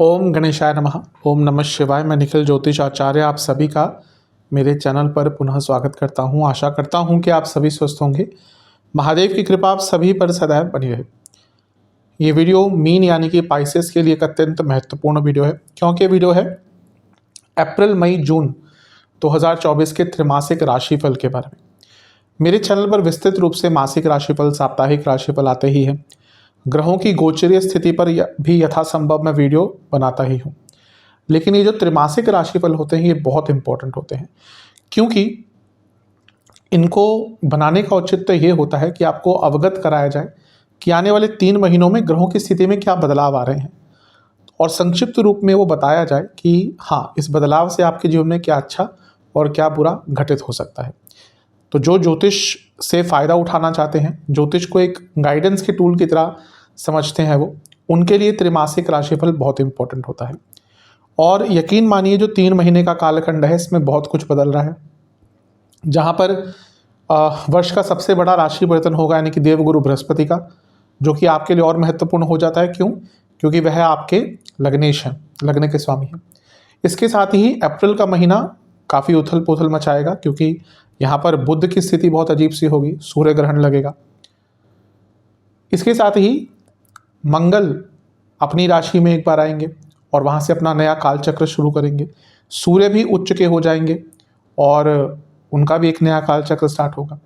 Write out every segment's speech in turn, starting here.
ओम गणेशाय नमः। ओम नमः शिवाय। मैं निखिल ज्योतिष आचार्य आप सभी का मेरे चैनल पर पुनः स्वागत करता हूं। आशा करता हूं कि आप सभी स्वस्थ होंगे। महादेव की कृपा आप सभी पर सदैव बनी रहे। ये वीडियो मीन यानी कि पाइसेस के लिए एक अत्यंत महत्वपूर्ण वीडियो है, क्योंकि वीडियो है अप्रैल मई जून 2024 के त्रैमासिक राशिफल के बारे में। मेरे चैनल पर विस्तृत रूप से मासिक राशिफल, साप्ताहिक राशिफल आते ही हैं। ग्रहों की गोचरीय स्थिति पर भी यथासंभव मैं वीडियो बनाता ही हूँ, लेकिन ये जो त्रैमासिक राशिफल होते हैं ये बहुत इंपॉर्टेंट होते हैं, क्योंकि इनको बनाने का औचित्य ये होता है कि आपको अवगत कराया जाए कि आने वाले 3 महीनों में ग्रहों की स्थिति में क्या बदलाव आ रहे हैं, और संक्षिप्त रूप में वो बताया जाए कि हाँ, इस बदलाव से आपके जीवन में क्या अच्छा और क्या बुरा घटित हो सकता है। तो जो ज्योतिष से फ़ायदा उठाना चाहते हैं, ज्योतिष को एक गाइडेंस के टूल की तरह समझते हैं, वो उनके लिए त्रैमासिक राशिफल बहुत इंपॉर्टेंट होता है। और यकीन मानिए जो 3 महीने का कालखंड है इसमें बहुत कुछ बदल रहा है। जहाँ पर वर्ष का सबसे बड़ा राशि परिवर्तन होगा यानी कि देवगुरु बृहस्पति का, जो कि आपके लिए और महत्वपूर्ण हो जाता है। क्यों? क्योंकि वह आपके लग्नेश हैं, लग्न के स्वामी हैं। इसके साथ ही अप्रैल का महीना काफ़ी उथल पुथल मचाएगा, क्योंकि यहाँ पर बुध की स्थिति बहुत अजीब सी होगी, सूर्य ग्रहण लगेगा। इसके साथ ही मंगल अपनी राशि में एक बार आएंगे और वहाँ से अपना नया कालचक्र शुरू करेंगे। सूर्य भी उच्च के हो जाएंगे और उनका भी एक नया कालचक्र स्टार्ट होगा।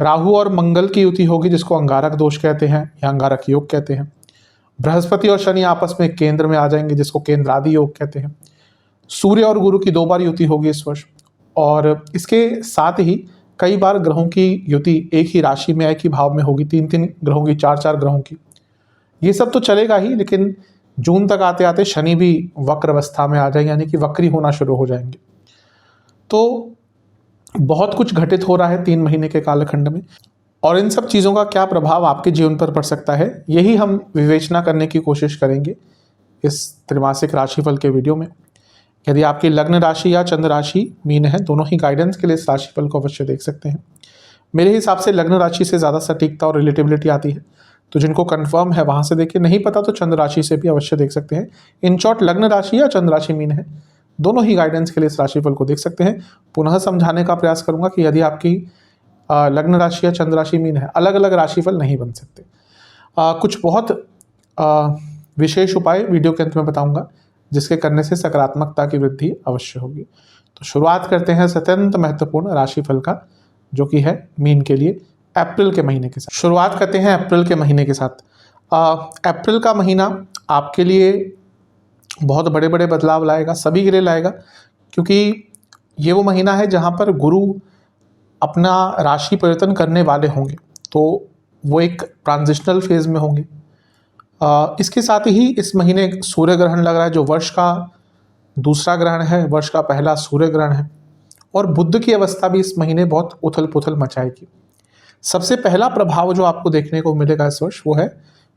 राहु और मंगल की युति होगी, जिसको अंगारक दोष कहते हैं या अंगारक योग कहते हैं। बृहस्पति और शनि आपस में केंद्र में आ जाएंगे, जिसको केंद्रादि योग कहते हैं। सूर्य और गुरु की 2 बार युति होगी इस वर्ष, और इसके साथ ही कई बार ग्रहों की युति एक ही राशि में, एक ही भाव में होगी। 3-3 ग्रहों की, 4-4 ग्रहों की। ये सब तो चलेगा ही, लेकिन जून तक आते आते शनि भी वक्र अवस्था में आ जाएंगे, यानी कि वक्री होना शुरू हो जाएंगे। तो बहुत कुछ घटित हो रहा है 3 महीने के कालखंड में, और इन सब चीज़ों का क्या प्रभाव आपके जीवन पर पड़ सकता है, यही हम विवेचना करने की कोशिश करेंगे इस त्रैमासिक राशिफल के वीडियो में। यदि आपकी लग्न राशि या चंद्र राशि मीन है, दोनों ही गाइडेंस के लिए इस राशिफल को अवश्य देख सकते हैं। मेरे हिसाब से लग्न राशि से ज़्यादा सटीकता और रिलेटिबिलिटी आती है, तो जिनको कंफर्म है वहाँ से देखिए, नहीं पता तो चंद्र राशि से भी अवश्य देख सकते हैं। इन शॉर्ट, लग्न राशि या चंद्र राशि मीन है, दोनों ही गाइडेंस के लिए इस राशिफल को देख सकते हैं। पुनः समझाने का प्रयास करूंगा कि यदि आपकी लग्न राशि या चंद्र राशि मीन है, अलग अलग राशिफल नहीं बन सकते। कुछ बहुत विशेष उपाय वीडियो के अंत में बताऊंगा, जिसके करने से सकारात्मकता की वृद्धि अवश्य होगी। तो शुरुआत करते हैं अत्यंत महत्वपूर्ण राशिफल का, जो कि है मीन के लिए अप्रैल के महीने के साथ। शुरुआत करते हैं अप्रैल के महीने के साथ। अप्रैल का महीना आपके लिए बहुत बड़े बड़े बदलाव लाएगा, सभी के लिए लाएगा, क्योंकि ये वो महीना है जहाँ पर गुरु अपना राशि परिवर्तन करने वाले होंगे, तो वो एक ट्रांजिशनल फेज में होंगे। इसके साथ ही इस महीने सूर्य ग्रहण लग रहा है, जो वर्ष का दूसरा ग्रहण है, वर्ष का पहला सूर्य ग्रहण है, और बुध की अवस्था भी इस महीने बहुत उथल पुथल मचाएगी। सबसे पहला प्रभाव जो आपको देखने को मिलेगा इस वर्ष वो है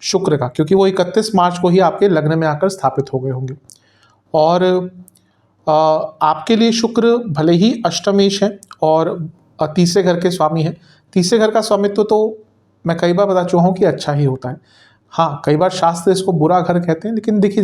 शुक्र का, क्योंकि वो 31 मार्च को ही आपके लग्न में आकर स्थापित हो गए होंगे। और आपके लिए शुक्र भले ही अष्टमेश है और तीसरे घर के स्वामी है। तीसरे घर का स्वामित्व तो मैं कई बार बता चुका हूँ कि अच्छा ही होता है। हाँ, कई बार शास्त्र इसको बुरा घर कहते हैं, लेकिन देखिए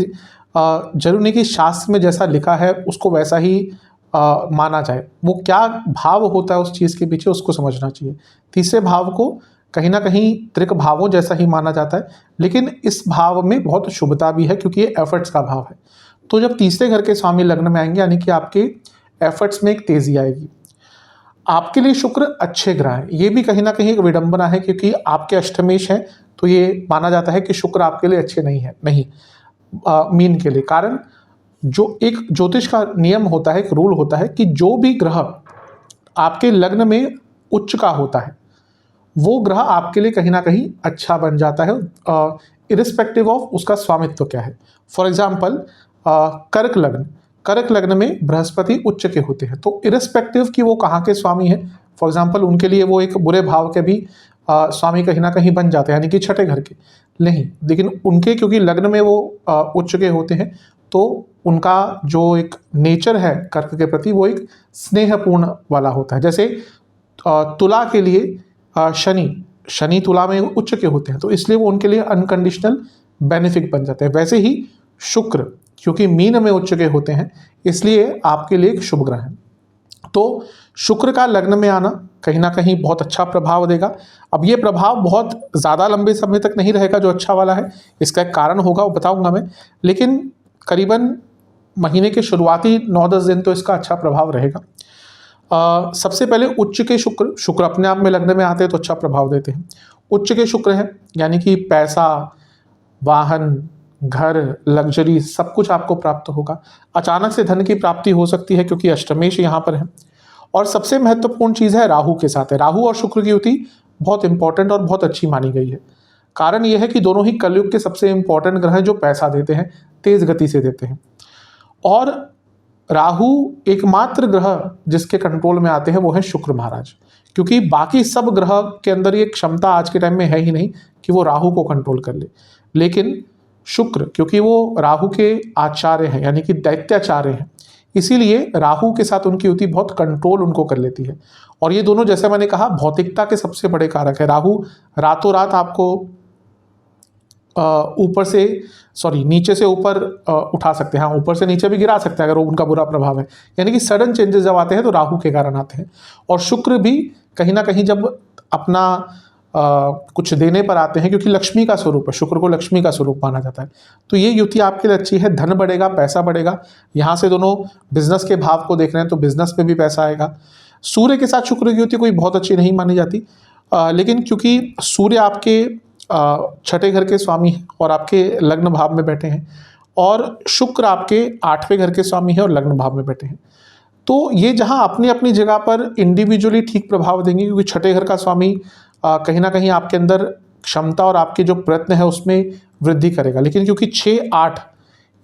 जरूर नहीं कि शास्त्र में जैसा लिखा है उसको वैसा ही माना जाए। वो क्या भाव होता है उस चीज़ के पीछे, उसको समझना चाहिए। तीसरे भाव को कहीं ना कहीं त्रिक भावों जैसा ही माना जाता है, लेकिन इस भाव में बहुत शुभता भी है, क्योंकि ये एफर्ट्स का भाव है। तो जब तीसरे घर के स्वामी लग्न में आएंगे, यानी कि आपके एफर्ट्स में एक तेजी आएगी। आपके लिए शुक्र अच्छे ग्रह है, ये भी कहीं ना कहीं एक विडंबना है, क्योंकि आपके अष्टमेश हैं, तो ये माना जाता है कि शुक्र आपके लिए अच्छे नहीं है, नहीं मीन के लिए। कारण जो एक ज्योतिष का नियम होता है, एक रूल होता है कि जो भी ग्रह आपके लग्न में उच्च का होता है, वो ग्रह आपके लिए कहीं ना कहीं अच्छा बन जाता है, इरिस्पेक्टिव ऑफ उसका स्वामित्व क्या है। फॉर एग्जाम्पल कर्क लग्न में बृहस्पति उच्च के होते हैं, तो इरिस्पेक्टिव कि वो कहाँ के स्वामी हैं, फॉर एग्जाम्पल उनके लिए वो एक बुरे भाव के भी स्वामी कहीं ना कहीं बन जाते हैं, यानी कि छठे घर के नहीं, लेकिन उनके क्योंकि लग्न में वो उच्च के होते हैं, तो उनका जो एक नेचर है कर्क के प्रति वो एक स्नेहपूर्ण वाला होता है। जैसे तुला के लिए शनि तुला में उच्च के होते हैं, तो इसलिए वो उनके लिए अनकंडीशनल बेनिफिट बन जाते हैं। वैसे ही शुक्र क्योंकि मीन में उच्च के होते हैं, इसलिए आपके लिए एक शुभ ग्रह है। तो शुक्र का लग्न में आना कहीं ना कहीं बहुत अच्छा प्रभाव देगा। अब ये प्रभाव बहुत ज़्यादा लंबे समय तक नहीं रहेगा जो अच्छा वाला है, इसका एक कारण होगा, वो बताऊंगा मैं, लेकिन करीबन महीने के शुरुआती 9-10 दिन तो इसका अच्छा प्रभाव रहेगा। सबसे पहले उच्च के शुक्र अपने आप में लग्न में आते हैं तो अच्छा प्रभाव देते हैं। उच्च के शुक्र हैं यानी कि पैसा, वाहन, घर, लग्जरी सब कुछ आपको प्राप्त होगा। अचानक से धन की प्राप्ति हो सकती है क्योंकि अष्टमेश यहाँ पर है। और सबसे महत्वपूर्ण चीज़ है राहु के साथ है। राहु और शुक्र की युति बहुत इंपॉर्टेंट और बहुत अच्छी मानी गई है। कारण यह है कि दोनों ही कलयुग के सबसे इंपॉर्टेंट ग्रह हैं जो पैसा देते हैं, तेज गति से देते हैं। और राहु एकमात्र ग्रह जिसके कंट्रोल में आते हैं वो है शुक्र महाराज, क्योंकि बाकी सब ग्रह के अंदर ये क्षमता आज के टाइम में है ही नहीं कि वो राहु को कंट्रोल कर ले। लेकिन शुक्र, क्योंकि वो राहु के आचार्य हैं यानी कि दैत्याचार्य हैं, इसीलिए राहु के साथ उनकी युति बहुत कंट्रोल उनको कर लेती है। और ये दोनों जैसे मैंने कहा भौतिकता के सबसे बड़े कारक है। राहु रातों रात आपको नीचे से ऊपर उठा सकते हैं, हाँ ऊपर से नीचे भी गिरा सकते हैं अगर वो उनका बुरा प्रभाव है। यानी कि सडन चेंजेस जब आते हैं तो राहु के कारण आते हैं। और शुक्र भी कहीं ना कहीं जब अपना कुछ देने पर आते हैं, क्योंकि लक्ष्मी का स्वरूप है, शुक्र को लक्ष्मी का स्वरूप माना जाता है, तो ये युति आपके लिए अच्छी है। धन बढ़ेगा, पैसा बढ़ेगा। यहाँ से दोनों बिजनेस के भाव को देख रहे हैं तो बिजनेस में भी पैसा आएगा। सूर्य के साथ शुक्र की युति कोई बहुत अच्छी नहीं मानी जाती, लेकिन क्योंकि सूर्य आपके छठे घर के स्वामी हैं और आपके लग्न भाव में बैठे हैं, और शुक्र आपके 8वें घर के स्वामी हैं और लग्न भाव में बैठे हैं, तो ये जहाँ अपनी अपनी जगह पर इंडिविजुअली ठीक प्रभाव देंगे, क्योंकि छठे घर का स्वामी कहीं ना कहीं आपके अंदर क्षमता और आपके जो प्रयत्न है उसमें वृद्धि करेगा। लेकिन क्योंकि 6-8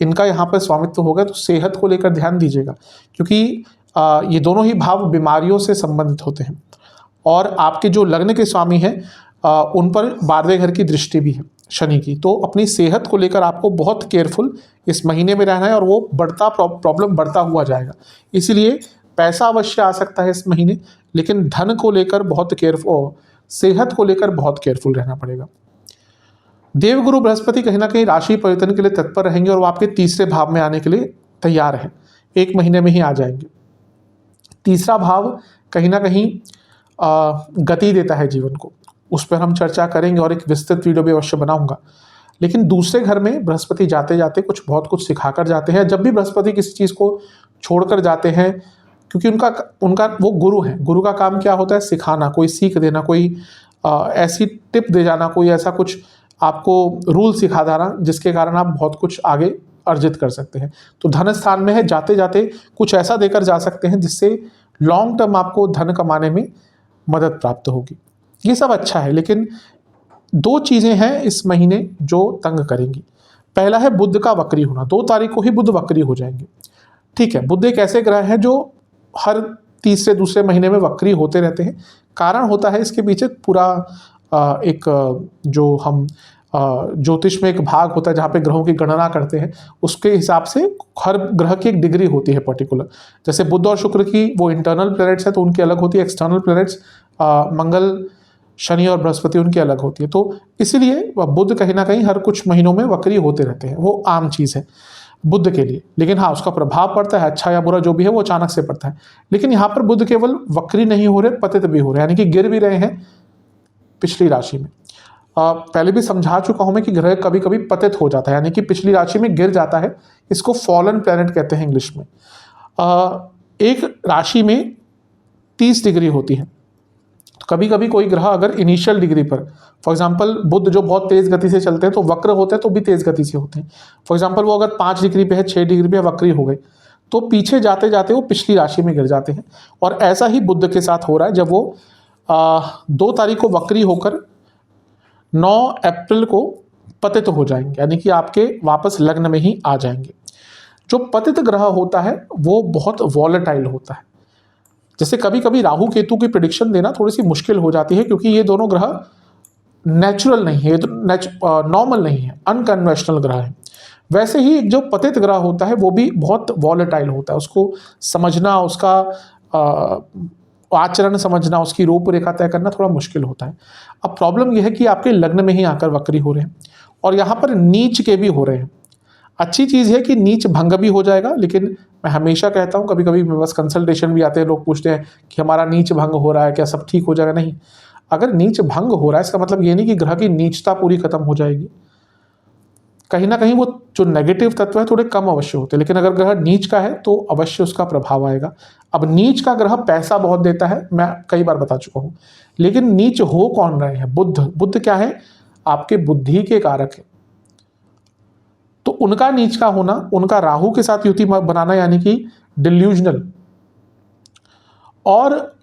इनका यहाँ पर स्वामित्व होगा तो सेहत को लेकर ध्यान दीजिएगा, क्योंकि ये दोनों ही भाव बीमारियों से संबंधित होते हैं। और आपके जो लग्न के स्वामी हैं उन पर 12वें घर की दृष्टि भी है शनि की, तो अपनी सेहत को लेकर आपको बहुत केयरफुल इस महीने में रहना है, और वो प्रॉब्लम बढ़ता हुआ जाएगा। इसलिए पैसा अवश्य आ सकता है इस महीने, लेकिन धन को लेकर बहुत केयरफुल, सेहत को लेकर बहुत केयरफुल रहना पड़ेगा। देवगुरु बृहस्पति कहीं ना कहीं राशि परिवर्तन के लिए तत्पर रहेंगे और वो आपके तीसरे भाव में आने के लिए तैयार है, 1 महीने में ही आ जाएंगे। तीसरा भाव कहीं ना कहीं गति देता है जीवन को, उस पर हम चर्चा करेंगे और एक विस्तृत वीडियो भी अवश्य बनाऊंगा। लेकिन दूसरे घर में बृहस्पति जाते जाते बहुत कुछ सिखाकर जाते हैं। जब भी बृहस्पति किसी चीज़ को छोड़कर जाते हैं, क्योंकि उनका वो गुरु है, गुरु का काम क्या होता है? सिखाना, कोई सीख देना, कोई ऐसी टिप दे जाना, कोई ऐसा कुछ आपको रूल सिखा देना जिसके कारण आप बहुत कुछ आगे अर्जित कर सकते हैं। तो धन स्थान में है, जाते जाते कुछ ऐसा देकर जा सकते हैं जिससे लॉन्ग टर्म आपको धन कमाने में मदद प्राप्त होगी। ये सब अच्छा है, लेकिन 2 चीज़ें हैं इस महीने जो तंग करेंगी। पहला है बुध का वक्री होना, 2 तारीख को ही बुध वक्री हो जाएंगे। ठीक है, बुध एक ऐसे ग्रह हैं जो हर तीसरे दूसरे महीने में वक्री होते रहते हैं। कारण होता है इसके पीछे पूरा एक जो हम ज्योतिष में एक भाग होता है जहाँ पे ग्रहों की गणना करते हैं, उसके हिसाब से हर ग्रह की एक डिग्री होती है पर्टिकुलर। जैसे बुध और शुक्र की वो इंटरनल प्लैनेट्स है तो उनकी अलग होती है, एक्सटर्नल प्लैनेट्स मंगल, शनि और बृहस्पति उनकी अलग होती है। तो इसीलिए बुध कहीं ना कहीं हर कुछ महीनों में वक्री होते रहते हैं, वो आम चीज़ है बुध के लिए। लेकिन हाँ, उसका प्रभाव पड़ता है, अच्छा या बुरा जो भी है वो अचानक से पड़ता है। लेकिन यहाँ पर बुध केवल वक्री नहीं हो रहे, पतित भी हो रहे, यानी कि गिर भी रहे हैं पिछली राशि में। पहले भी समझा चुका हूं मैं कि ग्रह कभी कभी पतित हो जाता है, यानी कि पिछली राशि में गिर जाता है। इसको फॉलन प्लैनेट कहते हैं इंग्लिश में। एक राशि में 30 डिग्री होती है, तो कभी कभी कोई ग्रह अगर इनिशियल डिग्री पर, फॉर एग्जांपल बुध जो बहुत तेज गति से चलते हैं तो वक्र होते हैं तो भी तेज गति से होते हैं। फॉर एग्जांपल वो अगर 5 डिग्री पे है, 6 डिग्री पे वक्री हो गए, तो पीछे जाते जाते वो पिछली राशि में गिर जाते हैं। और ऐसा ही बुध के साथ हो रहा है, जब वो 2 तारीख को वक्री होकर 9 अप्रैल को पतित हो जाएंगे, यानी कि आपके वापस लग्न में ही आ जाएंगे। जो पतित ग्रह होता है वो बहुत वॉलेटाइल होता है। जैसे कभी कभी राहु केतु की प्रेडिक्शन देना थोड़ी सी मुश्किल हो जाती है, क्योंकि ये दोनों ग्रह नेचुरल नहीं है, ये तो नॉर्मल नहीं है, अनकन्वेंशनल ग्रह है। वैसे ही जो पतित ग्रह होता है वो भी बहुत वॉलेटाइल होता है, उसको समझना, उसका आचरण समझना, उसकी रूपरेखा तय करना थोड़ा मुश्किल होता है। अब प्रॉब्लम यह है कि आपके लग्न में ही आकर वक्री हो रहे हैं और यहाँ पर नीच के भी हो रहे हैं। अच्छी चीज़ है कि नीच भंग भी हो जाएगा, लेकिन मैं हमेशा कहता हूँ, कभी कभी मेरे पास कंसल्टेशन भी आते हैं, लोग पूछते हैं कि हमारा नीच भंग हो रहा है, क्या सब ठीक हो जाएगा? नहीं, अगर नीच भंग हो रहा है इसका मतलब ये नहीं कि ग्रह की नीचता पूरी खत्म हो जाएगी। कहीं ना कहीं वो जो नेगेटिव तत्व है थोड़े कम अवश्य होते हैं, लेकिन अगर ग्रह नीच का है तो अवश्य उसका प्रभाव आएगा। अब नीच का ग्रह पैसा बहुत देता है, मैं कई बार बता चुका हूँ, लेकिन नीच हो कौन रहे हैं? बुध। बुध क्या है? आपके बुद्धि के कारक है। तो उनका नीच का होना, उनका राहु के साथ युति बनाना, यानी कि डिल्यूजनल, और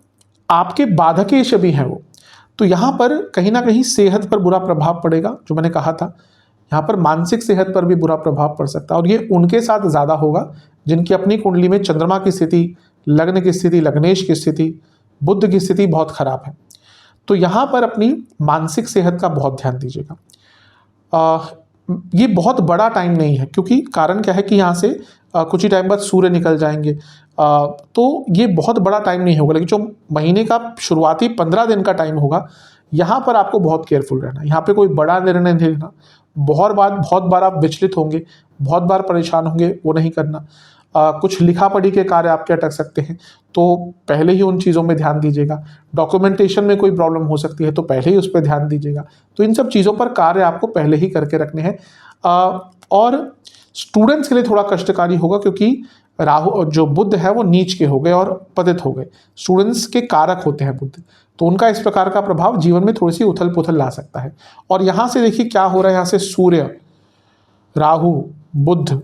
आपके बाधकेश भी हैं वो, तो यहां पर कहीं ना कहीं सेहत पर बुरा प्रभाव पड़ेगा। जो मैंने कहा था, यहाँ पर मानसिक सेहत पर भी बुरा प्रभाव पड़ सकता है, और ये उनके साथ ज़्यादा होगा जिनकी अपनी कुंडली में चंद्रमा की स्थिति, लग्न की स्थिति, लग्नेश की स्थिति, बुध की स्थिति बहुत खराब है। तो यहाँ पर अपनी मानसिक सेहत का बहुत ध्यान दीजिएगा। ये बहुत बड़ा टाइम नहीं है, क्योंकि कारण क्या है कि यहाँ से कुछ ही टाइम बाद सूर्य निकल जाएंगे, तो ये बहुत बड़ा टाइम नहीं होगा, लेकिन जो महीने का शुरुआती 15 दिन का टाइम होगा, यहाँ पर आपको बहुत केयरफुल रहना। यहाँ पे कोई बड़ा निर्णय नहीं लेना। बहुत बार आप विचलित होंगे, बहुत बार परेशान होंगे, वो नहीं करना। कुछ लिखा पढ़ी के कार्य आपके अटक सकते हैं, तो पहले ही उन चीज़ों में ध्यान दीजिएगा। डॉक्यूमेंटेशन में कोई प्रॉब्लम हो सकती है, तो पहले ही उस पर ध्यान दीजिएगा। तो इन सब चीज़ों पर कार्य आपको पहले ही करके रखने हैं। और स्टूडेंट्स के लिए थोड़ा कष्टकारी होगा, क्योंकि राहु जो बुध है वो नीच के हो गए और पतित हो गए। स्टूडेंट्स के कारक होते हैं बुध, तो उनका इस प्रकार का प्रभाव जीवन में थोड़ी सी उथल पुथल ला सकता है। और यहाँ से देखिए क्या हो रहा है, यहाँ से सूर्य, राहु, बुध,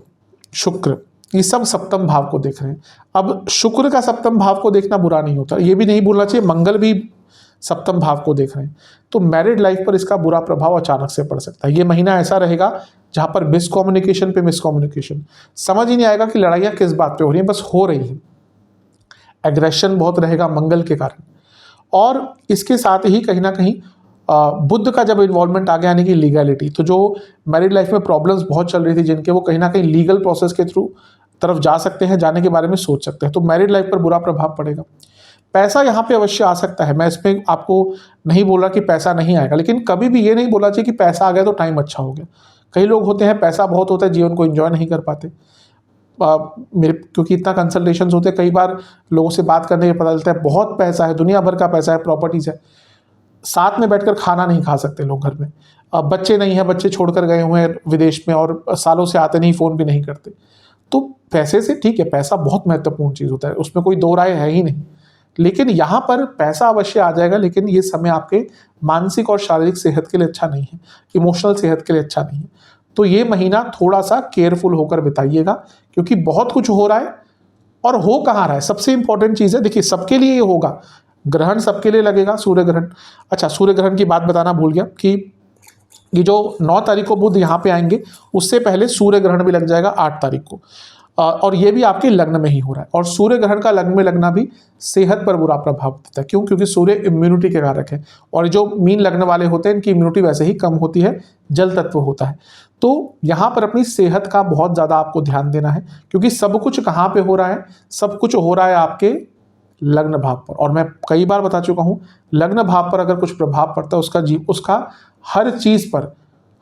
शुक्र, ये सब सप्तम भाव को देख रहे हैं। अब शुक्र का सप्तम भाव को देखना बुरा नहीं होता, ये भी नहीं भूलना चाहिए, मंगल भी सप्तम भाव को देख रहे हैं। तो मैरिड लाइफ पर इसका बुरा प्रभाव अचानक से पड़ सकता है। ये महीना ऐसा रहेगा जहाँ पर मिसकम्युनिकेशन पे मिसकम्युनिकेशन, समझ ही नहीं आएगा कि लड़ाइयाँ किस बात पे हो रही हैं, बस हो रही हैं। एग्रेशन बहुत रहेगा मंगल के कारण। और इसके साथ ही कहीं ना कहीं बुध का जब इन्वॉल्वमेंट आ गया, यानी कि लीगैलिटी, तो जो मैरिड लाइफ में प्रॉब्लम्स बहुत चल रही थी जिनके, वो कहीं ना कहीं लीगल प्रोसेस के थ्रू तरफ जा सकते हैं, जाने के बारे में सोच सकते हैं। तो मैरिड लाइफ पर बुरा प्रभाव पड़ेगा। पैसा यहाँ पे अवश्य आ सकता है, मैं इसमें आपको नहीं बोला कि पैसा नहीं आएगा, लेकिन कभी भी ये नहीं बोला चाहिए कि पैसा आ गया तो टाइम अच्छा हो गया। कई लोग होते हैं, पैसा बहुत होता है, जीवन को एंजॉय नहीं कर पाते। मेरे क्योंकि इतना कंसल्टेशंस होते हैं, कई बार लोगों से बात करने के पता चलता है बहुत पैसा है, दुनिया भर का पैसा है, प्रॉपर्टीज है, साथ में बैठकर खाना नहीं खा सकते लोग घर में। बच्चे नहीं है, बच्चे छोड़कर गए हुए हैं विदेश में और सालों से आते नहीं, फ़ोन भी नहीं करते। तो पैसे से ठीक है, पैसा बहुत महत्वपूर्ण चीज़ होता है, उसमें कोई दो राय है ही नहीं, लेकिन यहाँ पर पैसा अवश्य आ जाएगा, लेकिन ये समय आपके मानसिक और शारीरिक सेहत के लिए अच्छा नहीं है, इमोशनल सेहत के लिए अच्छा नहीं है। तो ये महीना थोड़ा सा केयरफुल होकर बिताइएगा, क्योंकि बहुत कुछ हो रहा है, और हो कहाँ रहा है, सबसे इंपॉर्टेंट चीज़ है। देखिए, सबके लिए ये होगा, ग्रहण सबके लिए लगेगा, सूर्य ग्रहण। अच्छा, सूर्य ग्रहण की बात बताना भूल गया कि ये जो 9 तारीख को बुध यहाँ पे आएंगे, उससे पहले सूर्य ग्रहण भी लग जाएगा 8 तारीख को, और ये भी आपके लग्न में ही हो रहा है। और सूर्य ग्रहण का लग्न में लगना भी सेहत पर बुरा प्रभाव देता है। क्यों? क्योंकि सूर्य इम्यूनिटी के कारक है, और जो मीन लग्न वाले होते हैं इनकी इम्यूनिटी वैसे ही कम होती है, जल तत्व होता है। तो यहाँ पर अपनी सेहत का बहुत ज़्यादा आपको ध्यान देना है, क्योंकि सब कुछ कहाँ पे हो रहा है, सब कुछ हो रहा है आपके लग्न भाव पर। और मैं कई बार बता चुका हूँ, लग्न भाव पर अगर कुछ प्रभाव पड़ता है, उसका हर चीज़ पर,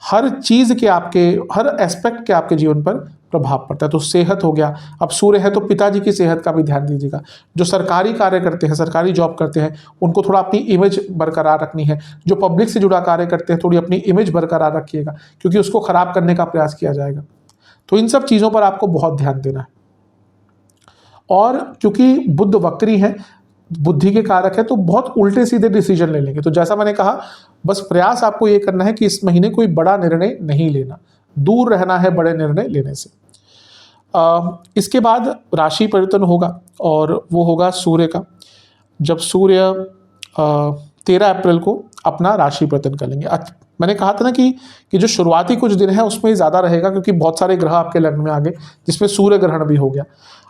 हर चीज़ के आपके, हर एस्पेक्ट के आपके जीवन पर प्रभाव पड़ता है। तो सेहत हो गया, अब सूर्य है तो पिताजी की सेहत का भी ध्यान दीजिएगा। जो सरकारी कार्य करते हैं, सरकारी जॉब करते हैं, उनको थोड़ा अपनी इमेज बरकरार रखनी है। जो पब्लिक से जुड़ा कार्य करते हैं, थोड़ी अपनी इमेज बरकरार रखिएगा, क्योंकि उसको खराब करने का प्रयास किया जाएगा। तो इन सब चीज़ों पर आपको बहुत ध्यान देना है। और क्योंकि बुध वक्री है, बुद्धि के कारक है, तो बहुत उल्टे सीधे डिसीजन ले लेंगे। तो जैसा मैंने कहा, बस प्रयास आपको ये करना है कि इस महीने कोई बड़ा निर्णय नहीं लेना, दूर रहना है बड़े निर्णय लेने से। इसके बाद राशि परिवर्तन होगा, और वो होगा सूर्य का। जब सूर्य 13 अप्रैल को अपना राशि परिवर्तन कर लेंगे। मैंने कहा था ना कि जो शुरुआती कुछ दिन है उसमें ज़्यादा रहेगा, क्योंकि बहुत सारे ग्रह आपके लग्न में आ गए, जिसमें सूर्य ग्रहण भी हो गया।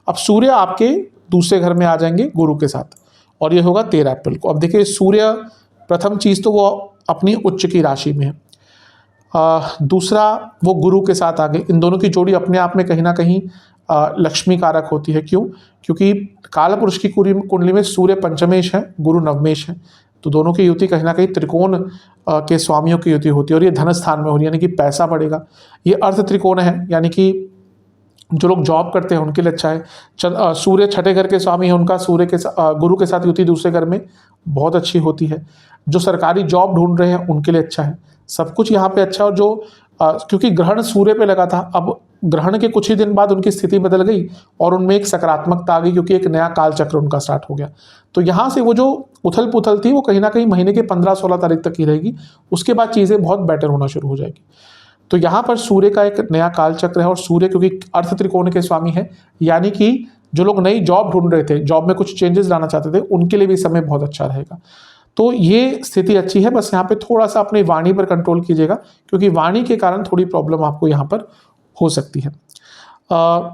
अब सूर्य आपके दूसरे घर में आ जाएंगे गुरु के साथ, और ये होगा 13 अप्रैल को। अब देखिए, सूर्य प्रथम चीज़ तो वो अपनी उच्च की राशि में है, दूसरा वो गुरु के साथ आ गए। इन दोनों की जोड़ी अपने आप में कहीं ना कहीं लक्ष्मी कारक होती है। क्यों? क्योंकि काल पुरुष की कुंडली में सूर्य पंचमेश है, गुरु नवमेश है। तो दोनों की युति कहीं ना कहीं त्रिकोण के स्वामियों की युति होती है और ये धन स्थान में हो रही है, यानी कि पैसा बढ़ेगा। ये अर्थ त्रिकोण है, यानी कि जो लोग जॉब करते हैं उनके लिए अच्छा है। सूर्य छठे घर के स्वामी है, उनका सूर्य के गुरु के साथ युति दूसरे घर में बहुत अच्छी होती है। जो सरकारी जॉब ढूंढ रहे हैं उनके लिए अच्छा है, सब कुछ यहाँ पे अच्छा। और जो क्योंकि ग्रहण सूर्य पे लगा था, अब ग्रहण के कुछ ही दिन बाद उनकी स्थिति बदल गई और उनमें एक सकारात्मकता आ गई, क्योंकि एक नया काल चक्र उनका स्टार्ट हो गया। तो यहाँ से वो जो उथल पुथल थी वो कहीं ना कहीं महीने के 15-16 तारीख तक ही रहेगी, उसके बाद चीज़ें बहुत बेटर होना शुरू हो जाएगी। तो यहाँ पर सूर्य का एक नया काल चक्र है और सूर्य क्योंकि अर्थ त्रिकोण के स्वामी है, यानी कि जो लोग नई जॉब ढूंढ रहे थे, जॉब में कुछ चेंजेस लाना चाहते थे, उनके लिए भी समय बहुत अच्छा रहेगा। तो ये स्थिति अच्छी है, बस यहाँ पे थोड़ा सा अपनी वाणी पर कंट्रोल कीजिएगा, क्योंकि वाणी के कारण थोड़ी प्रॉब्लम आपको यहाँ पर हो सकती है।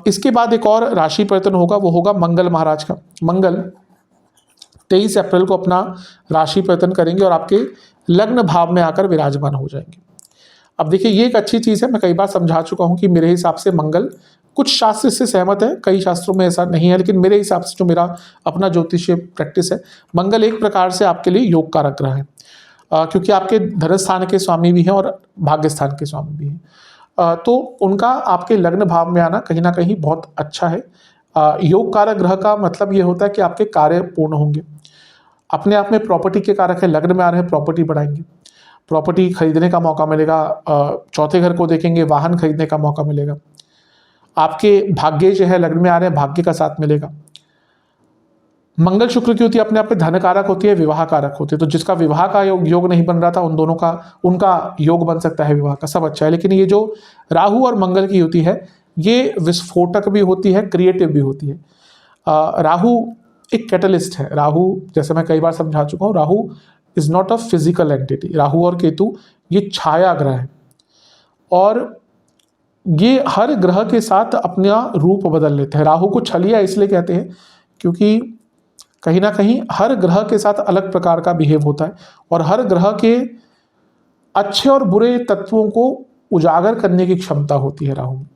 इसके बाद एक और राशि परिवर्तन होगा, वो होगा मंगल महाराज का। मंगल 23 अप्रैल को अपना राशि परिवर्तन करेंगे और आपके लग्न भाव में आकर विराजमान हो जाएंगे। अब देखिए ये एक अच्छी चीज़ है, मैं कई बार समझा चुका हूँ कि मेरे हिसाब से मंगल, कुछ शास्त्र से सहमत है, कई शास्त्रों में ऐसा नहीं है, लेकिन मेरे हिसाब से जो मेरा अपना ज्योतिषीय प्रैक्टिस है, मंगल एक प्रकार से आपके लिए योग कारक ग्रह है, क्योंकि आपके धन स्थान के स्वामी भी हैं और भाग्य स्थान के स्वामी भी हैं। तो उनका आपके लग्न भाव में आना कहीं ना कहीं बहुत अच्छा है। योग कारक ग्रह का मतलब ये होता है कि आपके कार्य पूर्ण होंगे। अपने आप में प्रॉपर्टी के कारक है, लग्न में आ रहे हैं, प्रॉपर्टी बढ़ाएंगे, प्रॉपर्टी खरीदने का मौका मिलेगा। चौथे घर को देखेंगे, वाहन खरीदने का मौका मिलेगा। आपके भाग्य जो है लग्न में आ रहे हैं, भाग्य का साथ मिलेगा। मंगल शुक्र की होती है अपने आप में धन कारक होती है, विवाह कारक होती है। तो जिसका विवाह का योग नहीं बन रहा था, उन दोनों का उनका योग बन सकता है विवाह का, सब अच्छा है। लेकिन ये जो राहु और मंगल की होती है, ये विस्फोटक भी होती है, क्रिएटिव भी होती है। राहु एक कैटलिस्ट है। राहु, जैसे मैं कई बार समझा चुका हूँ, Rahu is not a physical entity. Rahu और केतु ये छाया ग्रह है और ये हर ग्रह के साथ अपना रूप बदल लेते हैं। राहु को छलिया इसलिए कहते हैं क्योंकि कहीं ना कहीं हर ग्रह के साथ अलग प्रकार का बिहेव होता है और हर ग्रह के अच्छे और बुरे तत्वों को उजागर करने की क्षमता होती है राहु में।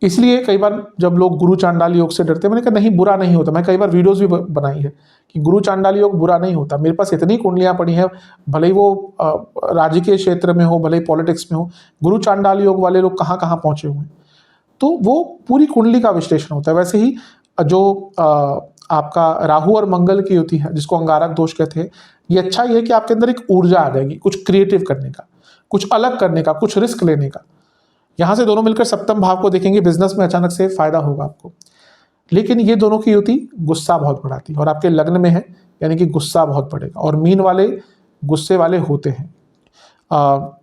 इसलिए कई बार जब लोग गुरु चांडाल योग से डरते हैं, मैंने कहा नहीं, बुरा नहीं होता। मैं कई बार वीडियोस भी बनाई है कि गुरु चांडाल योग बुरा नहीं होता। मेरे पास इतनी कुंडलियां पड़ी हैं, भले ही वो राजकीय क्षेत्र में हो, भले ही पॉलिटिक्स में हो, गुरु चांडाल योग वाले लोग कहाँ कहाँ पहुंचे हुए हैं। तो वो पूरी कुंडली का विश्लेषण होता है। वैसे ही जो आपका राहु और मंगल की युति है, जिसको अंगारक दोष कहते हैं, ये अच्छा ये है कि आपके अंदर एक ऊर्जा आ जाएगी, कुछ क्रिएटिव करने का, कुछ अलग करने का, कुछ रिस्क लेने का। यहाँ से दोनों मिलकर सप्तम भाव को देखेंगे, बिजनेस में अचानक से फायदा होगा आपको। लेकिन ये दोनों की युति गुस्सा बहुत बढ़ाती है और आपके लग्न में है, यानी कि गुस्सा बहुत बढ़ेगा। और मीन वाले गुस्से वाले होते हैं।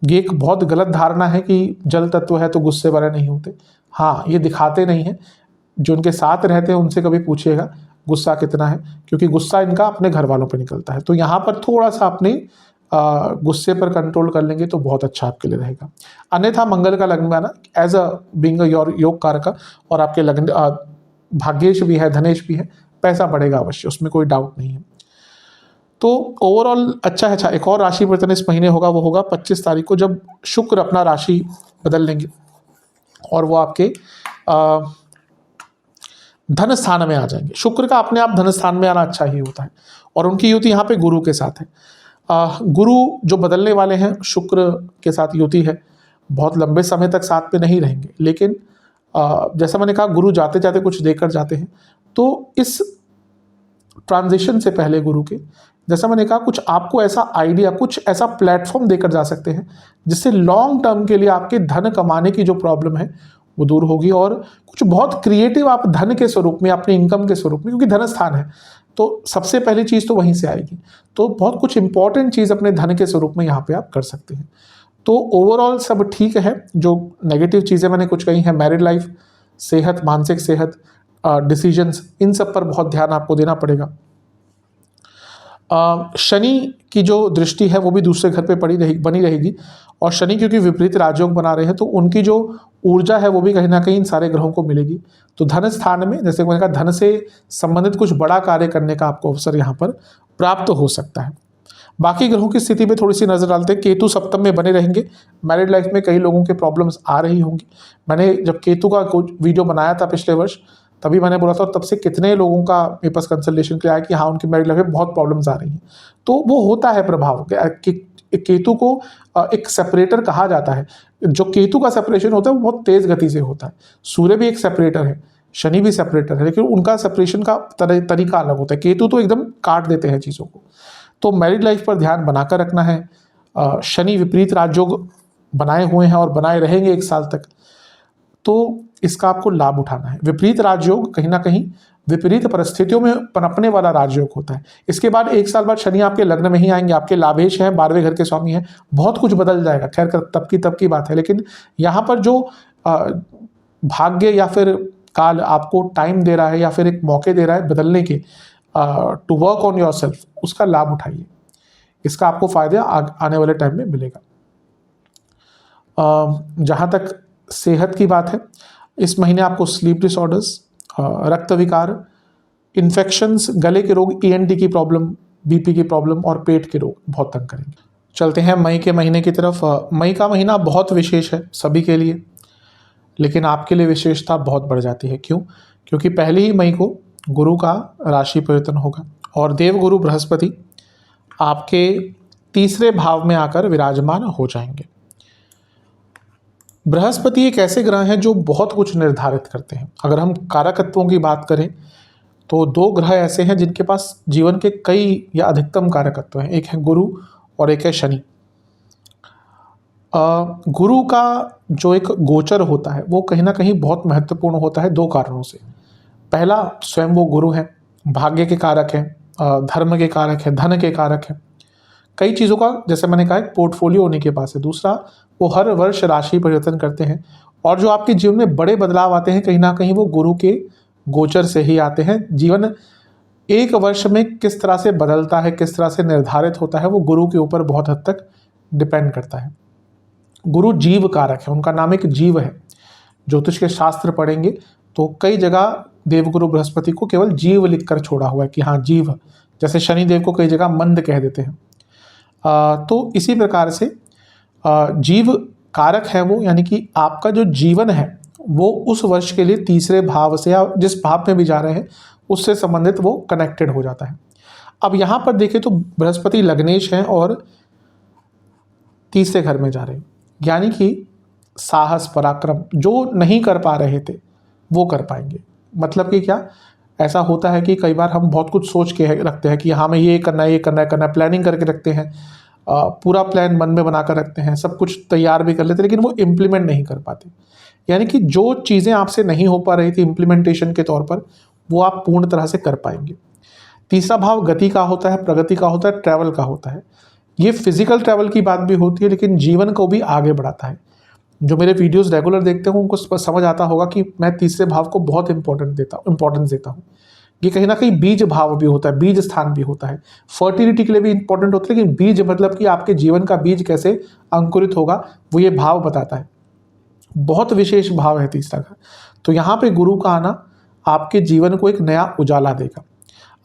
ये एक बहुत गलत धारणा है कि जल तत्व है तो गुस्से वाले नहीं होते। हाँ, ये दिखाते नहीं है। जो उनके साथ रहते हैं उनसे कभी पूछिएगा गुस्सा कितना है, क्योंकि गुस्सा इनका अपने घर वालों पर निकलता है। तो यहाँ पर थोड़ा सा अपने गुस्से पर कंट्रोल कर लेंगे तो बहुत अच्छा आपके लिए रहेगा। अन्यथा मंगल का लग्न में आना एज अ बीइंग योर योग कारक, और आपके लग्न भाग्येश भी है, धनेश भी है, पैसा बढ़ेगा अवश्य, उसमें कोई डाउट नहीं है। तो ओवरऑल अच्छा है। एक और राशि परिवर्तन इस महीने होगा, वो होगा 25 तारीख को, जब शुक्र अपना राशि बदल लेंगे और वो आपके धन स्थान में आ जाएंगे। शुक्र का अपने आप धन स्थान में आना अच्छा ही होता है और उनकी युति यहाँ पे गुरु के साथ है। गुरु जो बदलने वाले हैं, शुक्र के साथ युति है, बहुत लंबे समय तक साथ में नहीं रहेंगे। लेकिन जैसा मैंने कहा, गुरु जाते जाते कुछ देकर जाते हैं। तो इस ट्रांजिशन से पहले गुरु के, जैसा मैंने कहा, कुछ आपको ऐसा आइडिया, कुछ ऐसा प्लेटफॉर्म देकर जा सकते हैं जिससे लॉन्ग टर्म के लिए आपके धन कमाने की जो प्रॉब्लम है वो दूर होगी और कुछ बहुत क्रिएटिव आप धन के स्वरूप में, अपने इनकम के स्वरूप में, क्योंकि धन स्थान है तो सबसे पहली चीज़ तो वहीं से आएगी। तो बहुत कुछ इंपॉर्टेंट चीज़ अपने धन के स्वरूप में यहाँ पे आप कर सकते हैं। तो ओवरऑल सब ठीक है। जो नेगेटिव चीज़ें मैंने कुछ कही हैं, मैरिड लाइफ, सेहत, मानसिक सेहत, डिसीजंस, इन सब पर बहुत ध्यान आपको देना पड़ेगा। शनि की जो दृष्टि है वो भी दूसरे घर पे बनी रहेगी और शनि क्योंकि विपरीत राजयोग बना रहे हैं तो उनकी जो ऊर्जा है वो भी कहीं ना कहीं इन सारे ग्रहों को मिलेगी। तो धन स्थान में, जैसे मैंने कहा, धन से संबंधित कुछ बड़ा कार्य करने का आपको अवसर यहाँ पर प्राप्त हो सकता है। बाकी ग्रहों की स्थिति पे थोड़ी सी नजर डालते हैं। केतु सप्तम में बने रहेंगे। मैरिड लाइफ में कई लोगों के प्रॉब्लम्स आ रही होंगी। मैंने जब केतु का वीडियो बनाया था पिछले वर्ष, तभी मैंने बोला था, और तब से कितने लोगों का मेरे पास कंसल्टेशन के लिए आया कि हाँ उनकी मैरिड लाइफ में बहुत प्रॉब्लम्स आ रही हैं। तो वो होता है प्रभाव कि केतु को एक सेपरेटर कहा जाता है। जो केतु का सेपरेशन होता है वो बहुत तेज गति से होता है। सूर्य भी एक सेपरेटर है, शनि भी सेपरेटर है, लेकिन उनका सेपरेशन का तरीका अलग होता है। केतु तो एकदम काट देते हैं चीज़ों को। तो मैरिड लाइफ पर ध्यान बनाकर रखना है। शनि विपरीत राजयोग बनाए हुए हैं और बनाए रहेंगे 1 साल तक, तो इसका आपको लाभ उठाना है। विपरीत राजयोग कहीं ना कहीं विपरीत परिस्थितियों में पनपने वाला राजयोग होता है। इसके बाद 1 साल बाद शनि आपके लग्न में ही आएंगे, आपके लाभेश हैं, 12वें घर के स्वामी हैं, बहुत कुछ बदल जाएगा। खैर तब की बात है, लेकिन यहाँ पर जो भाग्य या फिर काल आपको टाइम दे रहा है या फिर एक मौके दे रहा है बदलने के, to work on yourself, उसका लाभ उठाइए। इसका आपको फायदा आने वाले टाइम में मिलेगा। जहाँ तक सेहत की बात है, इस महीने आपको स्लीप डिसऑर्डर्स, रक्त विकार, इन्फेक्शंस, गले के रोग, ENT की प्रॉब्लम, BP की प्रॉब्लम और पेट के रोग बहुत तंग करेंगे। चलते हैं मई के महीने की तरफ। मई का महीना बहुत विशेष है सभी के लिए, लेकिन आपके लिए विशेषता बहुत बढ़ जाती है। क्यों? क्योंकि पहली ही मई को गुरु का राशि परिवर्तन होगा और देवगुरु बृहस्पति आपके 3रे भाव में आकर विराजमान हो जाएंगे। बृहस्पति एक ऐसे ग्रह हैं जो बहुत कुछ निर्धारित करते हैं। अगर हम कारकत्वों की बात करें तो 2 ग्रह ऐसे हैं जिनके पास जीवन के कई या अधिकतम कारकत्व हैं। एक है गुरु और एक है शनि। गुरु का जो एक गोचर होता है वो कहीं ना कहीं बहुत महत्वपूर्ण होता है 2 कारणों से। पहला, स्वयं वो गुरु हैं, भाग्य के कारक हैं, धर्म के कारक हैं, धन के कारक हैं, कई चीज़ों का, जैसे मैंने कहा, एक पोर्टफोलियो उन्हीं के पास है। दूसरा, वो हर वर्ष राशि परिवर्तन करते हैं और जो आपके जीवन में बड़े बदलाव आते हैं कहीं ना कहीं वो गुरु के गोचर से ही आते हैं। जीवन 1 वर्ष में किस तरह से बदलता है, किस तरह से निर्धारित होता है, वो गुरु के ऊपर बहुत हद तक डिपेंड करता है। गुरु जीव कारक है, उनका नाम एक जीव है। ज्योतिष के शास्त्र पढ़ेंगे तो कई जगह देवगुरु बृहस्पति को केवल जीव लिखकर छोड़ा हुआ है कि हाँ जीव, जैसे शनिदेव को कई जगह मंद कह देते हैं। तो इसी प्रकार से जीव कारक है वो, यानी कि आपका जो जीवन है वो उस वर्ष के लिए 3रे भाव से या जिस भाव में भी जा रहे हैं उससे संबंधित वो कनेक्टेड हो जाता है। अब यहाँ पर देखें तो बृहस्पति लग्नेश हैं और 3रे घर में जा रहे हैं, यानी कि साहस, पराक्रम जो नहीं कर पा रहे थे वो कर पाएंगे। मतलब कि क्या, ऐसा होता है कि कई बार हम बहुत कुछ सोच के रखते हैं कि हाँ मैं ये करना है, ये करना है, प्लानिंग करके रखते हैं, पूरा प्लान मन में बनाकर रखते हैं, सब कुछ तैयार भी कर लेते हैं, लेकिन वो इम्प्लीमेंट नहीं कर पाते। यानी कि जो चीज़ें आपसे नहीं हो पा रही थी इम्प्लीमेंटेशन के तौर पर, वो आप पूर्ण तरह से कर पाएंगे। 3रा भाव गति का होता है, प्रगति का होता है, ट्रैवल का होता है। ये फिजिकल ट्रैवल की बात भी होती है, लेकिन जीवन को भी आगे बढ़ाता है। जो मेरे वीडियोस रेगुलर देखते हैं उनको समझ आता होगा कि मैं 3रे भाव को बहुत इंपॉर्टेंस देता हूँ। ये कहीं ना कहीं बीज भाव भी होता है, बीज स्थान भी होता है, फर्टिलिटी के लिए भी इंपॉर्टेंट होता है, लेकिन बीज मतलब कि आपके जीवन का बीज कैसे अंकुरित होगा वो ये भाव बताता है। बहुत विशेष भाव है 3रा का। तो यहाँ पे गुरु का आना आपके जीवन को एक नया उजाला देगा,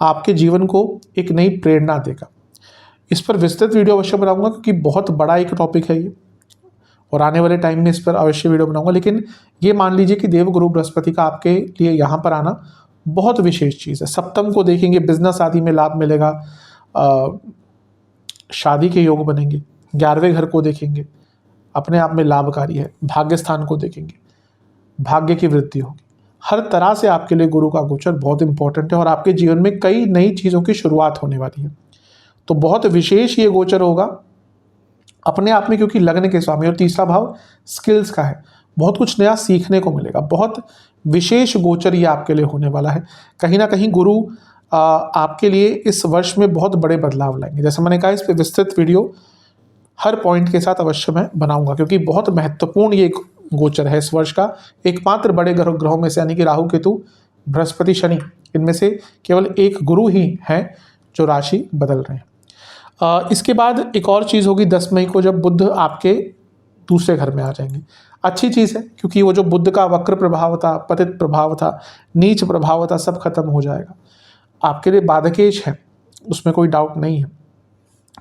आपके जीवन को एक नई प्रेरणा देगा। इस पर विस्तृत वीडियो अवश्य बनाऊंगा क्योंकि बहुत बड़ा एक टॉपिक है ये, और आने वाले टाइम में इस पर अवश्य वीडियो बनाऊंगा। लेकिन ये मान लीजिए कि देवगुरु बृहस्पति का आपके लिए यहाँ पर आना बहुत विशेष चीज़ है। सप्तम को देखेंगे, बिजनेस आदि में लाभ मिलेगा, शादी के योग बनेंगे। 11वें घर को देखेंगे, अपने आप में लाभकारी है। भाग्य स्थान को देखेंगे, भाग्य की वृद्धि होगी। हर तरह से आपके लिए गुरु का गोचर बहुत इंपॉर्टेंट है और आपके जीवन में कई नई चीज़ों की शुरुआत होने वाली है। तो बहुत विशेष ये गोचर होगा अपने आप में, क्योंकि लग्न के स्वामी और 3रा भाव स्किल्स का है। बहुत कुछ नया सीखने को मिलेगा, बहुत विशेष गोचर ये आपके लिए होने वाला है। कहीं ना कहीं गुरु आपके लिए इस वर्ष में बहुत बड़े बदलाव लाएंगे। जैसे मैंने कहा, इस पर विस्तृत वीडियो हर पॉइंट के साथ अवश्य मैं बनाऊंगा, क्योंकि बहुत महत्वपूर्ण ये गोचर है इस वर्ष का। एकमात्र बड़े ग्रहों में से, यानी कि राहु, केतु, बृहस्पति, शनि, इनमें से केवल एक गुरु ही हैं जो राशि बदल रहे हैं। इसके बाद एक और चीज़ होगी 10 मई को, जब बुध आपके 2रे घर में आ जाएंगे। अच्छी चीज़ है, क्योंकि वो जो बुध का वक्र प्रभाव था, पतित प्रभाव था, नीच प्रभाव था, सब खत्म हो जाएगा। आपके लिए बाधकेश है, उसमें कोई डाउट नहीं है,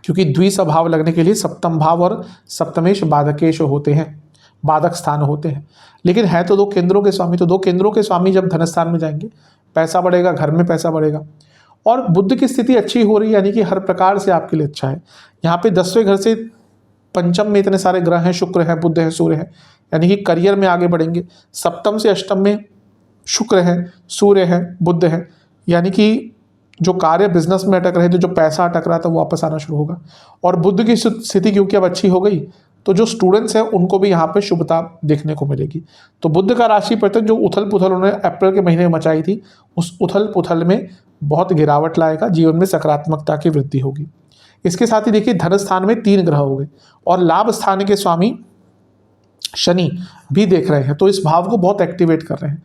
क्योंकि द्विस्वभाव लगने के लिए सप्तम भाव और सप्तमेश बाधकेश होते हैं। बाधक स्थान होते हैं। लेकिन है तो दो केंद्रों के स्वामी, तो दो केंद्रों के स्वामी जब धन स्थान में जाएंगे, पैसा बढ़ेगा, घर में पैसा बढ़ेगा। और बुध की स्थिति अच्छी हो रही है, यानी कि हर प्रकार से आपके लिए अच्छा है। यहाँ पे 10वें घर से पंचम में इतने सारे ग्रह हैं, शुक्र है, बुध है, सूर्य है, यानी कि करियर में आगे बढ़ेंगे। सप्तम से अष्टम में शुक्र है, सूर्य है, बुध है, यानी कि जो कार्य बिजनेस में अटक रहे थे, जो पैसा अटक रहा था, वो वापस आना शुरू होगा। और बुध की स्थिति क्योंकि अब अच्छी हो गई, तो जो स्टूडेंट्स हैं उनको भी यहाँ पे शुभता देखने को मिलेगी। तो बुध का राशि परिवर्तन जो उथल पुथल उन्होंने अप्रैल के महीने में मचाई थी, उस उथल पुथल में बहुत गिरावट लाएगा, जीवन में सकारात्मकता की वृद्धि होगी। इसके साथ ही देखिए धन स्थान में 3 ग्रह हो गए और लाभ स्थान के स्वामी शनि भी देख रहे हैं, तो इस भाव को बहुत एक्टिवेट कर रहे हैं।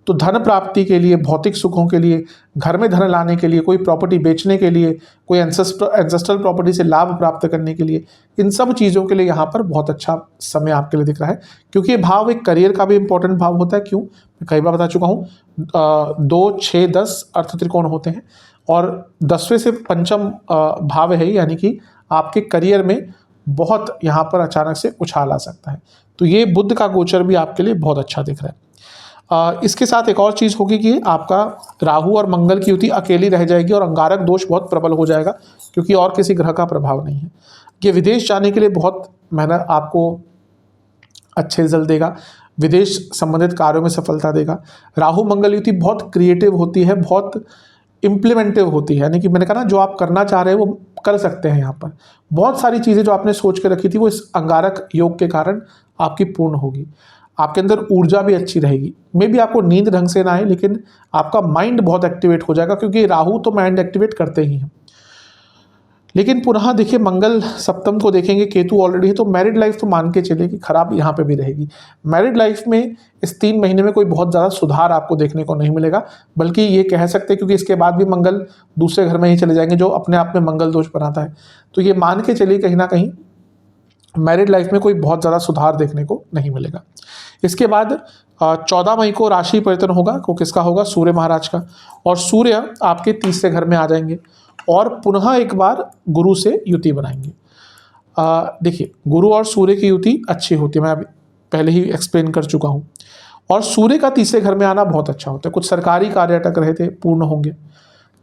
तो धन प्राप्ति के लिए, भौतिक सुखों के लिए, घर में धन लाने के लिए, कोई प्रॉपर्टी बेचने के लिए, कोई एंसेस्ट्रल प्रॉपर्टी से लाभ प्राप्त करने के लिए, इन सब चीज़ों के लिए यहाँ पर बहुत अच्छा समय आपके लिए दिख रहा है। क्योंकि ये भाव एक करियर का भी इंपॉर्टेंट भाव होता है। क्यों, मैं कई बार बता चुका हूँ, 2, 6, 10 अर्थ त्रिकोण होते हैं और 10वें से पंचम भाव है, यानी कि आपके करियर में बहुत यहाँ पर अचानक से उछाल आ सकता है। तो ये बुध का गोचर भी आपके लिए बहुत अच्छा दिख रहा है। इसके साथ एक और चीज़ होगी कि आपका राहु और मंगल की युति अकेली रह जाएगी और अंगारक दोष बहुत प्रबल हो जाएगा, क्योंकि और किसी ग्रह का प्रभाव नहीं है। ये विदेश जाने के लिए बहुत मेहनत आपको अच्छे रिजल्ट देगा, विदेश संबंधित कार्यों में सफलता देगा। राहु मंगल युति बहुत क्रिएटिव होती है, बहुत इम्प्लीमेंटिव होती है, यानी कि मैंने कहा ना, जो आप करना चाह रहे हैं वो कर सकते हैं। यहाँ पर बहुत सारी चीज़ें जो आपने सोच के रखी थी वो इस अंगारक योग के कारण आपकी पूर्ण होगी। आपके अंदर ऊर्जा भी अच्छी रहेगी। मे भी आपको नींद ढंग से ना आए, लेकिन आपका माइंड बहुत एक्टिवेट हो जाएगा, क्योंकि राहु तो माइंड एक्टिवेट करते ही हैं। लेकिन पुनः देखिए मंगल सप्तम को देखेंगे, केतु ऑलरेडी है, तो मैरिड लाइफ तो मान के चलेगी खराब यहाँ पे भी रहेगी। मैरिड लाइफ में इस 3 महीने में कोई बहुत ज़्यादा सुधार आपको देखने को नहीं मिलेगा, बल्कि ये कह सकते हैं, क्योंकि इसके बाद भी मंगल दूसरे घर में ही चले जाएंगे, जो अपने आप में मंगल दोष बनाता है। तो ये मान के चलिए कहीं ना कहीं मैरिड लाइफ में कोई बहुत ज़्यादा सुधार देखने को नहीं मिलेगा। इसके बाद 14 मई को राशि परिवर्तन होगा, को किसका होगा, सूर्य महाराज का, और सूर्य आपके 30वें घर में आ जाएंगे और पुनः एक बार गुरु से युति बनाएंगे। देखिए गुरु और सूर्य की युति अच्छी होती है, मैं अभी पहले ही एक्सप्लेन कर चुका हूँ। और सूर्य का 30वें घर में आना बहुत अच्छा होता है। कुछ सरकारी कार्य अटक रहे थे, पूर्ण होंगे।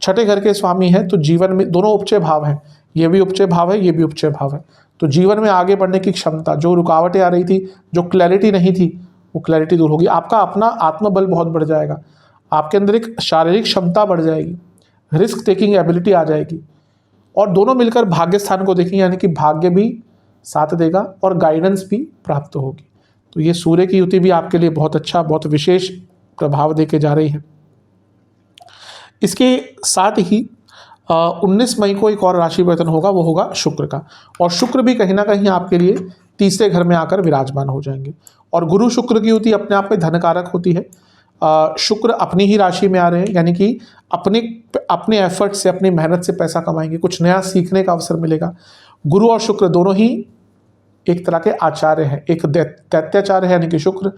6ठे घर के स्वामी हैं, तो जीवन में दोनों उपचय भाव हैं, ये भी उपचय भाव है, ये भी उपचय भाव है। तो जीवन में आगे बढ़ने की क्षमता, जो रुकावटें आ रही थी, जो क्लैरिटी नहीं थी, वो क्लैरिटी दूर होगी। आपका अपना आत्मबल बहुत बढ़ जाएगा, आपके अंदर एक शारीरिक क्षमता बढ़ जाएगी, रिस्क टेकिंग एबिलिटी आ जाएगी। और दोनों मिलकर भाग्य स्थान को देखेंगे, यानी कि भाग्य भी साथ देगा और गाइडेंस भी प्राप्त होगी। तो ये सूर्य की युति भी आपके लिए बहुत अच्छा, बहुत विशेष प्रभाव देके जा रही है। इसके साथ ही 19 मई को एक और राशि परिवर्तन होगा, वो होगा शुक्र का। और शुक्र भी कहीं ना कहीं आपके लिए 30वें घर में आकर विराजमान हो जाएंगे। और गुरु शुक्र की युति अपने आप में धनकारक होती है। शुक्र अपनी ही राशि में आ रहे हैं, यानी कि अपने एफर्ट से, अपनी मेहनत से पैसा कमाएंगे, कुछ नया सीखने का अवसर मिलेगा। गुरु और शुक्र दोनों ही एक तरह के आचार्य हैं, एक दैत्याचार्य है यानी कि शुक्र,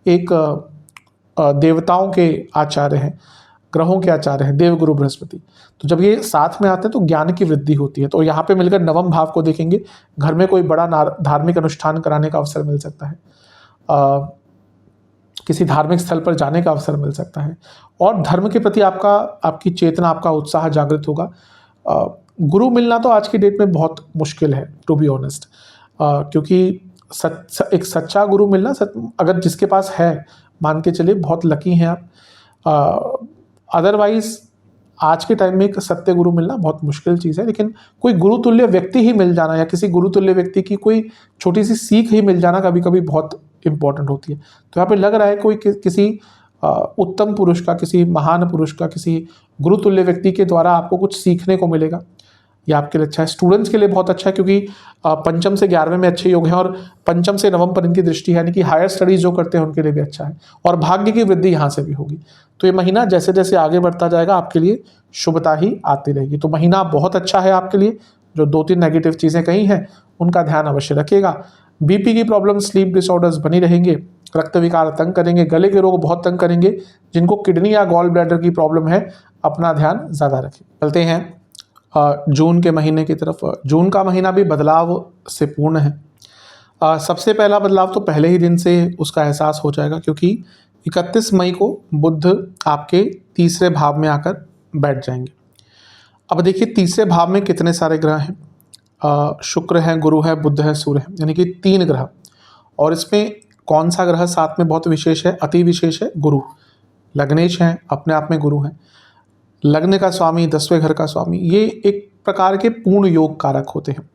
एक देवताओं के आचार्य हैं, ग्रहों के आचार्य हैं, देवगुरु बृहस्पति। तो जब ये साथ में आते हैं तो ज्ञान की वृद्धि होती है। तो यहाँ पे मिलकर नवम भाव को देखेंगे, घर में कोई बड़ा धार्मिक अनुष्ठान कराने का अवसर मिल सकता है, किसी धार्मिक स्थल पर जाने का अवसर मिल सकता है, और धर्म के प्रति आपकी चेतना, आपका उत्साह जागृत होगा। गुरु मिलना तो आज की डेट में बहुत मुश्किल है, टू बी ऑनेस्ट, क्योंकि एक सच्चा गुरु मिलना, अगर जिसके पास है, मान के चलिए बहुत लकी हैं आप। अदरवाइज आज के टाइम में एक सत्य गुरु मिलना बहुत मुश्किल चीज़ है। लेकिन कोई गुरुतुल्य व्यक्ति ही मिल जाना, या किसी गुरुतुल्य व्यक्ति की कोई छोटी सी सीख ही मिल जाना कभी कभी बहुत इंपॉर्टेंट होती है। तो यहाँ पे लग रहा है कोई किसी उत्तम पुरुष का, किसी महान पुरुष का, किसी गुरुतुल्य व्यक्ति के द्वारा आपको कुछ सीखने को मिलेगा। ये आपके लिए अच्छा है। स्टूडेंट्स के लिए बहुत अच्छा है, क्योंकि पंचम से 11वें में अच्छे योग हैं और पंचम से नवम पर इनकी दृष्टि है, यानी कि हायर स्टडीज जो करते हैं उनके लिए भी अच्छा है। और भाग्य की वृद्धि यहाँ से भी होगी। तो ये महीना जैसे जैसे आगे बढ़ता जाएगा आपके लिए शुभता ही आती रहेगी। तो महीना बहुत अच्छा है आपके लिए। जो 2-3 नेगेटिव चीज़ें कही हैं उनका ध्यान अवश्य रखिएगा। बीपी की प्रॉब्लम, स्लीप डिसऑर्डर्स बनी रहेंगे, रक्त विकार तंग करेंगे, गले के रोग बहुत तंग करेंगे। जिनको किडनी या गॉल ब्लैडर की प्रॉब्लम है, अपना ध्यान ज़्यादा रखें। चलते हैं जून के महीने की तरफ। जून का महीना भी बदलाव से पूर्ण है। सबसे पहला बदलाव तो पहले ही दिन से उसका एहसास हो जाएगा, क्योंकि 31 मई को बुध आपके तीसरे भाव में आकर बैठ जाएंगे। अब देखिए तीसरे भाव में कितने सारे ग्रह हैं, शुक्र है, गुरु है, बुध है, सूर्य है, यानी कि 3 ग्रह। और इसमें कौन सा ग्रह साथ में बहुत विशेष है, अति विशेष है, गुरु। लग्नेश हैं, अपने आप में गुरु हैं, लग्न का स्वामी, 10वें घर का स्वामी, ये एक प्रकार के पूर्ण योग कारक होते हैं।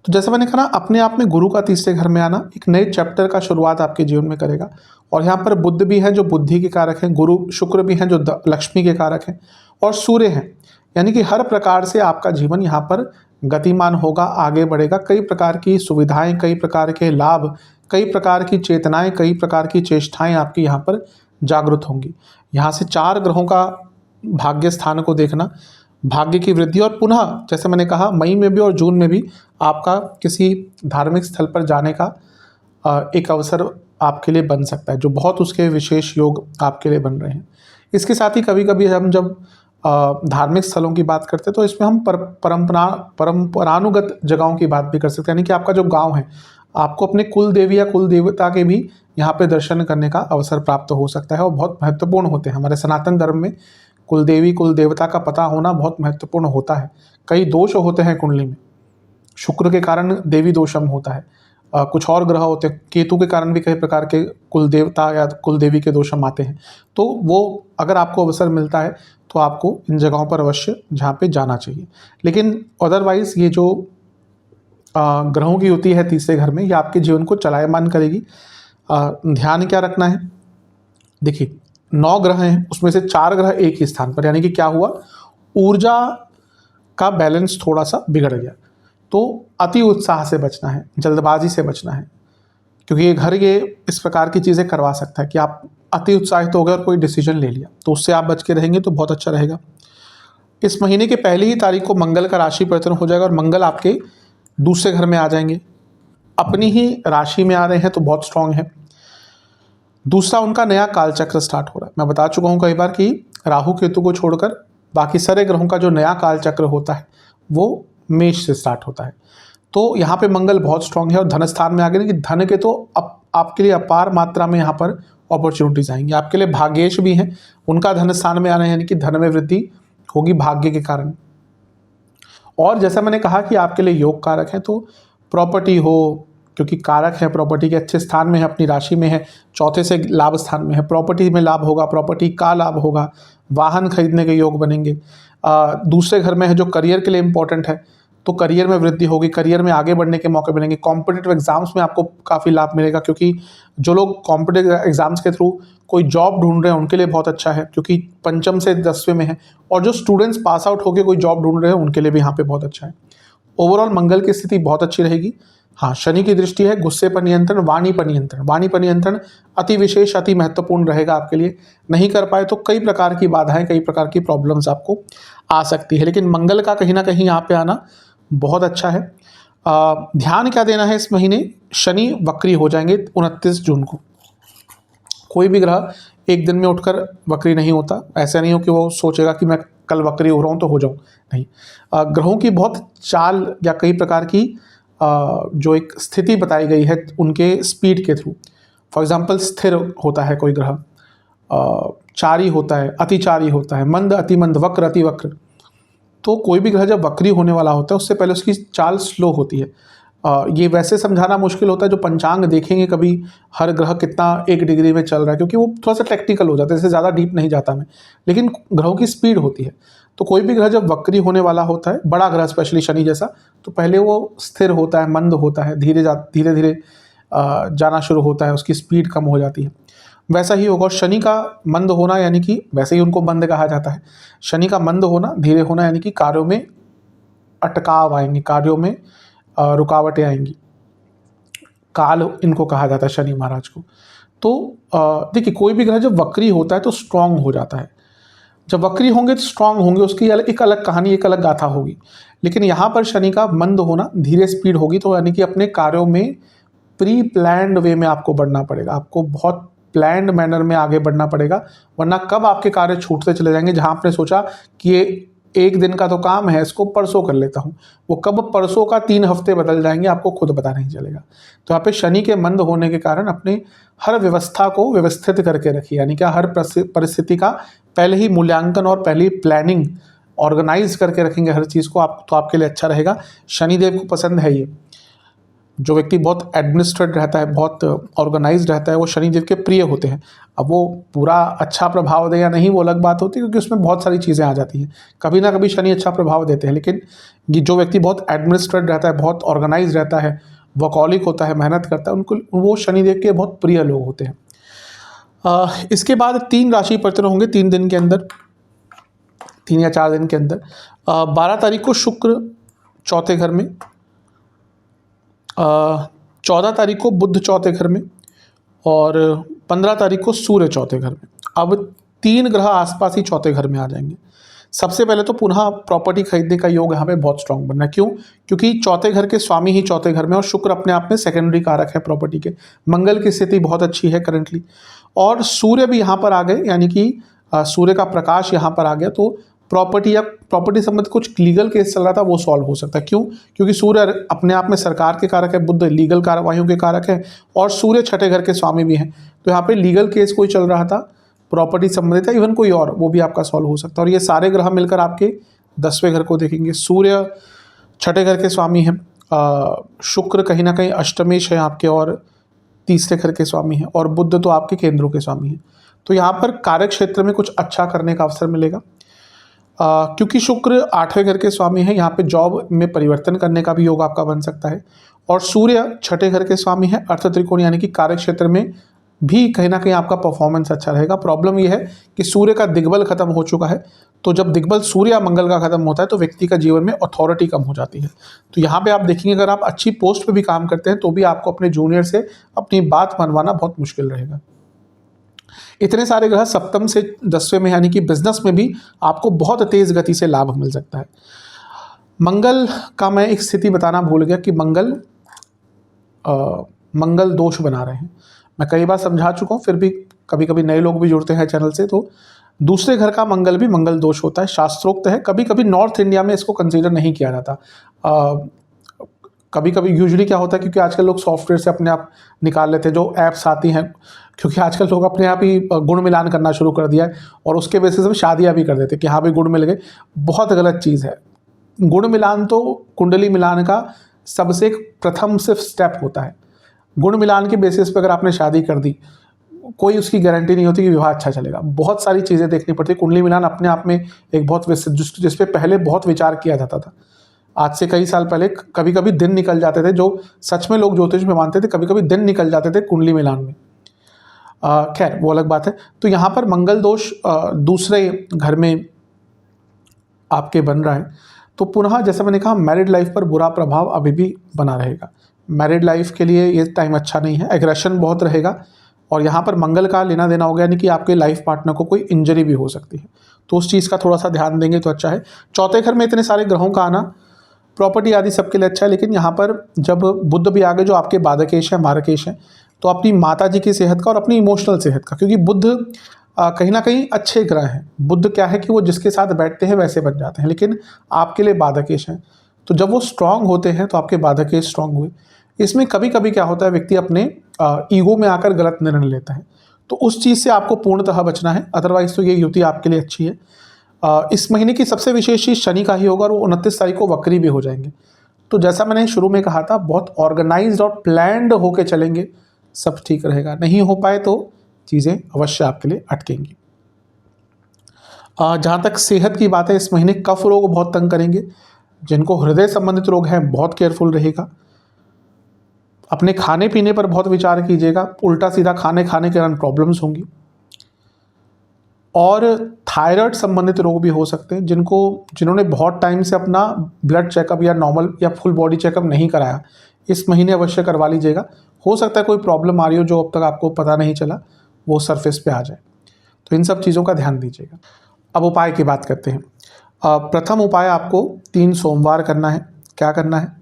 तो जैसे मैंने कहा ना, अपने आप में गुरु का तीसरे घर में आना एक नए चैप्टर का शुरुआत आपके जीवन में करेगा। और यहाँ पर बुध भी है जो बुद्धि के कारक हैं, गुरु शुक्र भी हैं जो लक्ष्मी के कारक हैं, और सूर्य हैं, यानी कि हर प्रकार से आपका जीवन यहाँ पर गतिमान होगा, आगे बढ़ेगा। कई प्रकार की सुविधाएं, कई प्रकार के लाभ, कई प्रकार की चेतनाएं, कई प्रकार की चेष्टाएं आपकी यहाँ पर जागृत होंगी। यहाँ से 4 ग्रहों का भाग्य स्थान को देखना, भाग्य की वृद्धि, और पुनः जैसे मैंने कहा मई में भी और जून में भी आपका किसी धार्मिक स्थल पर जाने का एक अवसर आपके लिए बन सकता है, जो बहुत उसके विशेष योग आपके लिए बन रहे हैं। इसके साथ ही कभी कभी हम जब धार्मिक स्थलों की बात करते हैं तो इसमें हम परंपरानुगत जगहों की बात भी कर सकते हैं, यानी कि आपका जो गांव है, आपको अपने कुल देवी या कुल देवता के भी यहाँ पे दर्शन करने का अवसर प्राप्त हो सकता है, और बहुत महत्वपूर्ण होते हैं। हमारे सनातन धर्म में कुल देवी कुल देवता का पता होना बहुत महत्वपूर्ण होता है। कई दोष होते हैं कुंडली में, शुक्र के कारण देवी दोषम होता है, कुछ और ग्रह होते हैं, केतु के कारण भी कई प्रकार के कुल देवता या कुल देवी के दोषम आते हैं। तो वो अगर आपको अवसर मिलता है तो आपको इन जगहों पर अवश्य जहाँ पे जाना चाहिए। लेकिन अदरवाइज ये जो ग्रहों की युति है तीसरे घर में, ये आपके जीवन को चलायमान करेगी। ध्यान क्या रखना है, देखिए 9 ग्रह हैं, उसमें से 4 ग्रह एक ही स्थान पर, यानी कि क्या हुआ, ऊर्जा का बैलेंस थोड़ा सा बिगड़ गया। तो अति उत्साह से बचना है, जल्दबाजी से बचना है, क्योंकि ये घर ये इस प्रकार की चीज़ें करवा सकता है कि आप अति उत्साहित हो गए और कोई डिसीजन ले लिया, तो उससे आप बच के रहेंगे तो बहुत अच्छा रहेगा। इस महीने के पहली ही तारीख को मंगल का राशि परिवर्तन हो जाएगा, और मंगल आपके दूसरे घर में आ जाएंगे, अपनी ही राशि में आ रहे हैं तो बहुत स्ट्रांग है। दूसरा उनका नया कालचक्र स्टार्ट हो रहा है। मैं बता चुका हूँ कई बार कि राहु केतु को छोड़कर बाकी सारे ग्रहों का जो नया कालचक्र होता है वो मेष से स्टार्ट होता है। तो यहाँ पे मंगल बहुत स्ट्रांग है, और धन स्थान में आ गए कि धन के तो आपके लिए अपार मात्रा में यहाँ पर अपॉर्चुनिटीज आएंगी। आपके लिए भाग्येश भी हैं, उनका धन स्थान में आना है, यानी कि धन में वृद्धि होगी भाग्य के कारण। और जैसा मैंने कहा कि आपके लिए योग कारक है, तो प्रॉपर्टी हो, क्योंकि कारक है प्रॉपर्टी के, अच्छे स्थान में है, अपनी राशि में है, चौथे से लाभ स्थान में है, प्रॉपर्टी में लाभ होगा, प्रॉपर्टी का लाभ होगा, वाहन खरीदने के योग बनेंगे। दूसरे घर में है जो करियर के लिए इंपॉर्टेंट है, तो करियर में वृद्धि होगी, करियर में आगे बढ़ने के मौके मिलेंगे। कॉम्पिटिटिव एग्जाम्स में आपको काफ़ी लाभ मिलेगा, क्योंकि जो लोग कॉम्पिटिटिव एग्जाम्स के थ्रू कोई जॉब ढूंढ रहे हैं उनके लिए बहुत अच्छा है, क्योंकि पंचम से 10वें में है। और जो स्टूडेंट्स पास आउट होकर कोई जॉब ढूंढ रहे हैं उनके लिए भी यहाँ पे बहुत अच्छा है। ओवरऑल मंगल की स्थिति बहुत अच्छी रहेगी। हाँ, शनि की दृष्टि है, गुस्से पर नियंत्रण, वाणी पर नियंत्रण। वाणी पर नियंत्रण अति विशेष, अति महत्वपूर्ण रहेगा आपके लिए। नहीं कर पाए तो कई प्रकार की बाधाएं, कई प्रकार की प्रॉब्लम्स आपको आ सकती है, लेकिन मंगल का कहीं ना कहीं यहाँ पे आना बहुत अच्छा है। ध्यान क्या देना है, इस महीने शनि वक्री हो जाएंगे 29 जून को। कोई भी ग्रह एक दिन में उठकर वक्री नहीं होता, ऐसा नहीं हो कि वो सोचेगा कि मैं कल वक्री हो रहा हूँ तो हो जाऊँ, नहीं। ग्रहों की बहुत चाल या कई प्रकार की जो एक स्थिति बताई गई है उनके स्पीड के थ्रू। फॉर एग्जांपल स्थिर होता है कोई ग्रह, चारी होता है, अतिचारी होता है, मंद अति मंद, वक्र अति वक्र। तो कोई भी ग्रह जब वक्री होने वाला होता है उससे पहले उसकी चाल स्लो होती है। ये वैसे समझाना मुश्किल होता है, जो पंचांग देखेंगे कभी हर ग्रह कितना 1 डिग्री में चल रहा है, क्योंकि वो थोड़ा सा टेक्निकल हो जाता है, इससे ज़्यादा डीप नहीं जाता मैं, लेकिन ग्रहों की स्पीड होती है। तो कोई भी ग्रह जब वक्री होने वाला होता है, बड़ा ग्रह स्पेशली शनि जैसा, तो पहले वो स्थिर होता है, मंद होता है, धीरे धीरे जाना शुरू होता है, उसकी स्पीड कम हो जाती है। वैसा ही होगा। और शनि का मंद होना, यानी कि वैसे ही उनको मंद कहा जाता है, शनि का मंद होना, धीरे होना, यानी कि कार्यों में अटकाव आएंगे, कार्यों में रुकावटें आएंगी। काल इनको कहा जाता है शनि महाराज को। तो देखिए, कोई भी ग्रह जब वक्री होता है तो स्ट्रांग हो जाता है। जब वक्री होंगे तो स्ट्रांग होंगे, उसकी एक अलग कहानी, एक अलग गाथा होगी। लेकिन यहाँ पर शनि का मंद होना, धीरे स्पीड होगी, तो यानी कि अपने कार्यों में प्री प्लान्ड वे में आपको बढ़ना पड़ेगा, आपको बहुत प्लान्ड मैनर में आगे बढ़ना पड़ेगा, वरना कब आपके कार्य छूटते चले जाएंगे। जहाँ आपने सोचा कि ये एक दिन का तो काम है, इसको परसों कर लेता हूँ। वो कब परसों का 3 हफ्ते बदल जाएंगे आपको खुद पता नहीं चलेगा। तो यहाँ पे शनि के मंद होने के कारण अपने हर व्यवस्था को व्यवस्थित करके रखिए, यानी कि हर परिस्थिति का पहले ही मूल्यांकन और पहले ही प्लानिंग ऑर्गेनाइज करके रखेंगे हर चीज़ को, आप तो आपके लिए अच्छा रहेगा। शनिदेव को पसंद है ये। जो व्यक्ति बहुत एडमिनिस्ट्रेट रहता है, बहुत ऑर्गेनाइज रहता है, वो शनिदेव के प्रिय होते हैं। अब वो पूरा अच्छा प्रभाव दे या नहीं वो अलग बात होती है, क्योंकि उसमें बहुत सारी चीज़ें आ जाती हैं। कभी ना कभी शनि अच्छा प्रभाव देते हैं, लेकिन ये जो व्यक्ति बहुत एडमिनिस्ट्रेट रहता है, बहुत ऑर्गेनाइज रहता है, वर्कहॉलिक होता है, मेहनत करता है, उनको वो शनिदेव के बहुत प्रिय लोग होते हैं। इसके बाद 3 राशि परिवर्तन होंगे 3 दिन के अंदर, 3 या 4 दिन के अंदर। 12 तारीख को शुक्र चौथे घर में, 14 तारीख को बुध चौथे घर में और 15 तारीख को सूर्य चौथे घर में। अब 3 ग्रह आसपास ही चौथे घर में आ जाएंगे। सबसे पहले तो पुनः प्रॉपर्टी खरीदने का योग यहाँ पे बहुत स्ट्रांग बनना है। क्यों? क्योंकि चौथे घर के स्वामी ही चौथे घर में, और शुक्र अपने आप में सेकेंडरी कारक है प्रॉपर्टी के। मंगल की स्थिति बहुत अच्छी है करंटली, और सूर्य भी यहाँ पर आ गए, यानी कि सूर्य का प्रकाश यहाँ पर आ गया, तो प्रॉपर्टी या प्रॉपर्टी संबंधित कुछ लीगल केस चल रहा था वो सॉल्व हो सकता है। क्यों? क्योंकि सूर्य अपने आप में सरकार के कारक है, बुध लीगल कार्रवाइयों के कारक है, और सूर्य छठे घर के स्वामी भी हैं। तो यहाँ पे लीगल केस कोई चल रहा था, प्रॉपर्टी संबंधित है, इवन कोई और, वो भी आपका सॉल्व हो सकता है। और ये सारे ग्रह मिलकर आपके 10वें घर को देखेंगे। सूर्य छठे घर के स्वामी हैं, शुक्र कहीं ना कहीं अष्टमेश है आपके और तीसरे घर के स्वामी हैं, और बुध तो आपके केंद्रों के स्वामी हैं। तो यहाँ पर कार्य क्षेत्र में कुछ अच्छा करने का अवसर मिलेगा। क्योंकि शुक्र 8वें घर के स्वामी हैं, यहाँ पे जॉब में परिवर्तन करने का भी योग आपका बन सकता है। और सूर्य छठे घर के स्वामी है, अर्थ त्रिकोण, यानी कि कार्य क्षेत्र में भी कहीं ना कहीं आपका परफॉर्मेंस अच्छा रहेगा। प्रॉब्लम यह है कि सूर्य का दिग्बल खत्म हो चुका है, तो जब दिग्बल सूर्य या मंगल का खत्म होता है तो व्यक्ति का जीवन में अथॉरिटी कम हो जाती है। तो यहाँ पे आप देखेंगे अगर आप अच्छी पोस्ट पे भी काम करते हैं तो भी आपको अपने जूनियर से अपनी बात मनवाना बहुत मुश्किल रहेगा। इतने सारे ग्रह सप्तम से 10वें में, यानी कि बिजनेस में भी आपको बहुत तेज गति से लाभ मिल सकता है। मंगल का मैं एक स्थिति बताना भूल गया कि मंगल दोष बना रहे हैं। मैं कई बार समझा चुका हूँ, फिर भी कभी कभी नए लोग भी जुड़ते हैं चैनल से। तो दूसरे घर का मंगल भी मंगल दोष होता है, शास्त्रोक्त है। कभी कभी नॉर्थ इंडिया में इसको कंसीडर नहीं किया जाता। कभी कभी यूजुअली क्या होता है, क्योंकि आजकल लोग सॉफ्टवेयर से अपने आप निकाल लेते हैं, जो ऐप्स आती हैं, क्योंकि आजकल लोग अपने आप ही गुण मिलान करना शुरू कर दिया है, और उसके बेसिस पे शादियाँ भी कर देते हैं कि हाँ भाई गुण मिल गए। बहुत गलत चीज़ है। गुण मिलान तो कुंडली मिलान का सबसे एक प्रथम सिर्फ स्टेप होता है। गुण मिलान के बेसिस पे अगर आपने शादी कर दी, कोई उसकी गारंटी नहीं होती कि विवाह अच्छा चलेगा। बहुत सारी चीज़ें देखनी पड़ती है। कुंडली मिलान अपने आप में एक बहुत जिस पे पहले बहुत विचार किया जाता था। आज से कई साल पहले कभी कभी दिन निकल जाते थे, जो सच में लोग ज्योतिष में मानते थे, कभी कभी दिन निकल जाते थे कुंडली मिलान में। खैर वो अलग बात है। तो यहाँ पर मंगल दोष दूसरे घर में आपके बन रहा है, तो पुनः जैसा मैंने कहा मैरिड लाइफ पर बुरा प्रभाव अभी भी बना रहेगा। मैरिड लाइफ के लिए ये टाइम अच्छा नहीं है, एग्रेशन बहुत रहेगा, और यहाँ पर मंगल का लेना देना हो गया, यानी कि आपके लाइफ पार्टनर को कोई इंजरी भी हो सकती है, तो उस चीज़ का थोड़ा सा ध्यान देंगे तो अच्छा है। चौथे घर में इतने सारे ग्रहों का आना प्रॉपर्टी आदि सबके लिए अच्छा है, लेकिन यहाँ पर जब बुध भी आगे जो आपके बाधकेश है, मारकेश है, तो अपनी माता जी की सेहत का और अपनी इमोशनल सेहत का, क्योंकि बुध कहीं ना कहीं अच्छे ग्रह हैं। बुध क्या है कि वो जिसके साथ बैठते हैं वैसे बन जाते हैं, लेकिन आपके लिए बाधकेश हैं। तो जब वो स्ट्रांग होते हैं तो आपके बाधकेश स्ट्रांग हुए। इसमें कभी कभी क्या होता है, व्यक्ति अपने ईगो में आकर गलत निर्णय लेता है, तो उस चीज़ से आपको पूर्णतः बचना है। अदरवाइज तो ये युति आपके लिए अच्छी है। इस महीने की सबसे विशेष चीज़ शनि का ही होगा, और वो 29 तारीख को वक्री भी हो जाएंगे। तो जैसा मैंने शुरू में कहा था, बहुत ऑर्गेनाइज्ड और प्लान्ड होके चलेंगे, सब ठीक रहेगा। नहीं हो पाए तो चीज़ें अवश्य आपके लिए अटकेंगी। जहाँ तक सेहत की बात है, इस महीने कफ रोग बहुत तंग करेंगे। जिनको हृदय संबंधित रोग हैं बहुत केयरफुल रहेगा। अपने खाने पीने पर बहुत विचार कीजिएगा, उल्टा सीधा खाने के कारण प्रॉब्लम्स होंगी। और थायराइड संबंधित रोग भी हो सकते हैं। जिन्होंने बहुत टाइम से अपना ब्लड चेकअप या नॉर्मल या फुल बॉडी चेकअप नहीं कराया, इस महीने अवश्य करवा लीजिएगा। हो सकता है कोई प्रॉब्लम आ रही हो जो अब तक आपको पता नहीं चला, वो सरफेस पे आ जाए, तो इन सब चीज़ों का ध्यान दीजिएगा। अब उपाय की बात करते हैं। प्रथम उपाय आपको 3 सोमवार करना है। क्या करना है?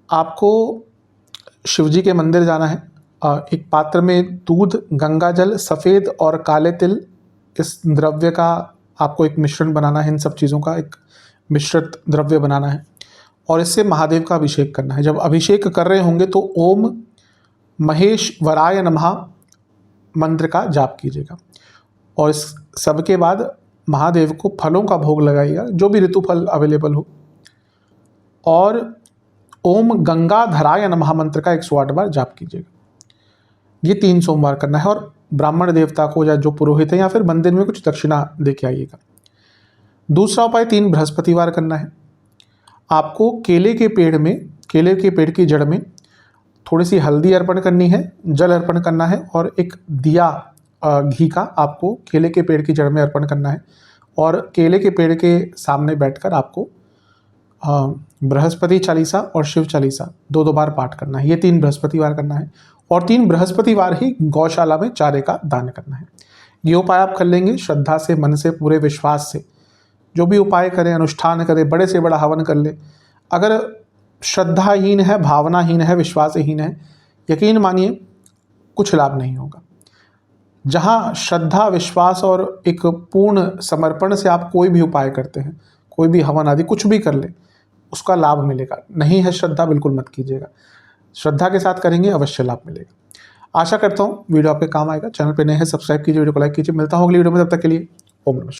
आपको शिवजी के मंदिर जाना है। एक पात्र में दूध, गंगा जल, सफ़ेद और काले तिल, इस द्रव्य का आपको एक मिश्रण बनाना है, इन सब चीज़ों का एक मिश्रित द्रव्य बनाना है और इससे महादेव का अभिषेक करना है। जब अभिषेक कर रहे होंगे तो ओम महेश्वराय नमः मंत्र का जाप कीजिएगा और इस सब के बाद महादेव को फलों का भोग लगाइएगा, जो भी ऋतु फल अवेलेबल हो, और ओम गंगाधराय नमः मंत्र का 108 बार जाप कीजिएगा। ये 3 सोमवार करना है और ब्राह्मण देवता को या जो पुरोहित है या फिर मंदिर में कुछ दक्षिणा दे के आइएगा। दूसरा उपाय 3 बृहस्पतिवार करना है। आपको केले के पेड़ की जड़ में थोड़ी सी हल्दी अर्पण करनी है, जल अर्पण करना है और एक दिया घी का आपको केले के पेड़ की जड़ में अर्पण करना है और केले के पेड़ के सामने बैठकर आपको बृहस्पति चालीसा और शिव चालीसा 2-2 बार पाठ करना है। ये 3 बृहस्पतिवार करना है और 3 बृहस्पतिवार ही गौशाला में चारे का दान करना है। ये उपाय आप कर लेंगे श्रद्धा से, मन से, पूरे विश्वास से। जो भी उपाय करें, अनुष्ठान करें, बड़े से बड़ा हवन कर ले, अगर श्रद्धाहीन है, भावनाहीन है, विश्वासहीन है, यकीन मानिए कुछ लाभ नहीं होगा। जहाँ श्रद्धा, विश्वास और एक पूर्ण समर्पण से आप कोई भी उपाय करते हैं, कोई भी हवन आदि कुछ भी कर ले, उसका लाभ मिलेगा। नहीं है श्रद्धा, बिल्कुल मत कीजिएगा। श्रद्धा के साथ करेंगे, अवश्य लाभ मिलेगा। आशा करता हूँ वीडियो आपके काम आएगा। चैनल पे नए हैं, सब्सक्राइब कीजिए, वीडियो को लाइक कीजिए। मिलता हूँ अगली वीडियो में, तब तक के लिए ओम नमः शिवाय।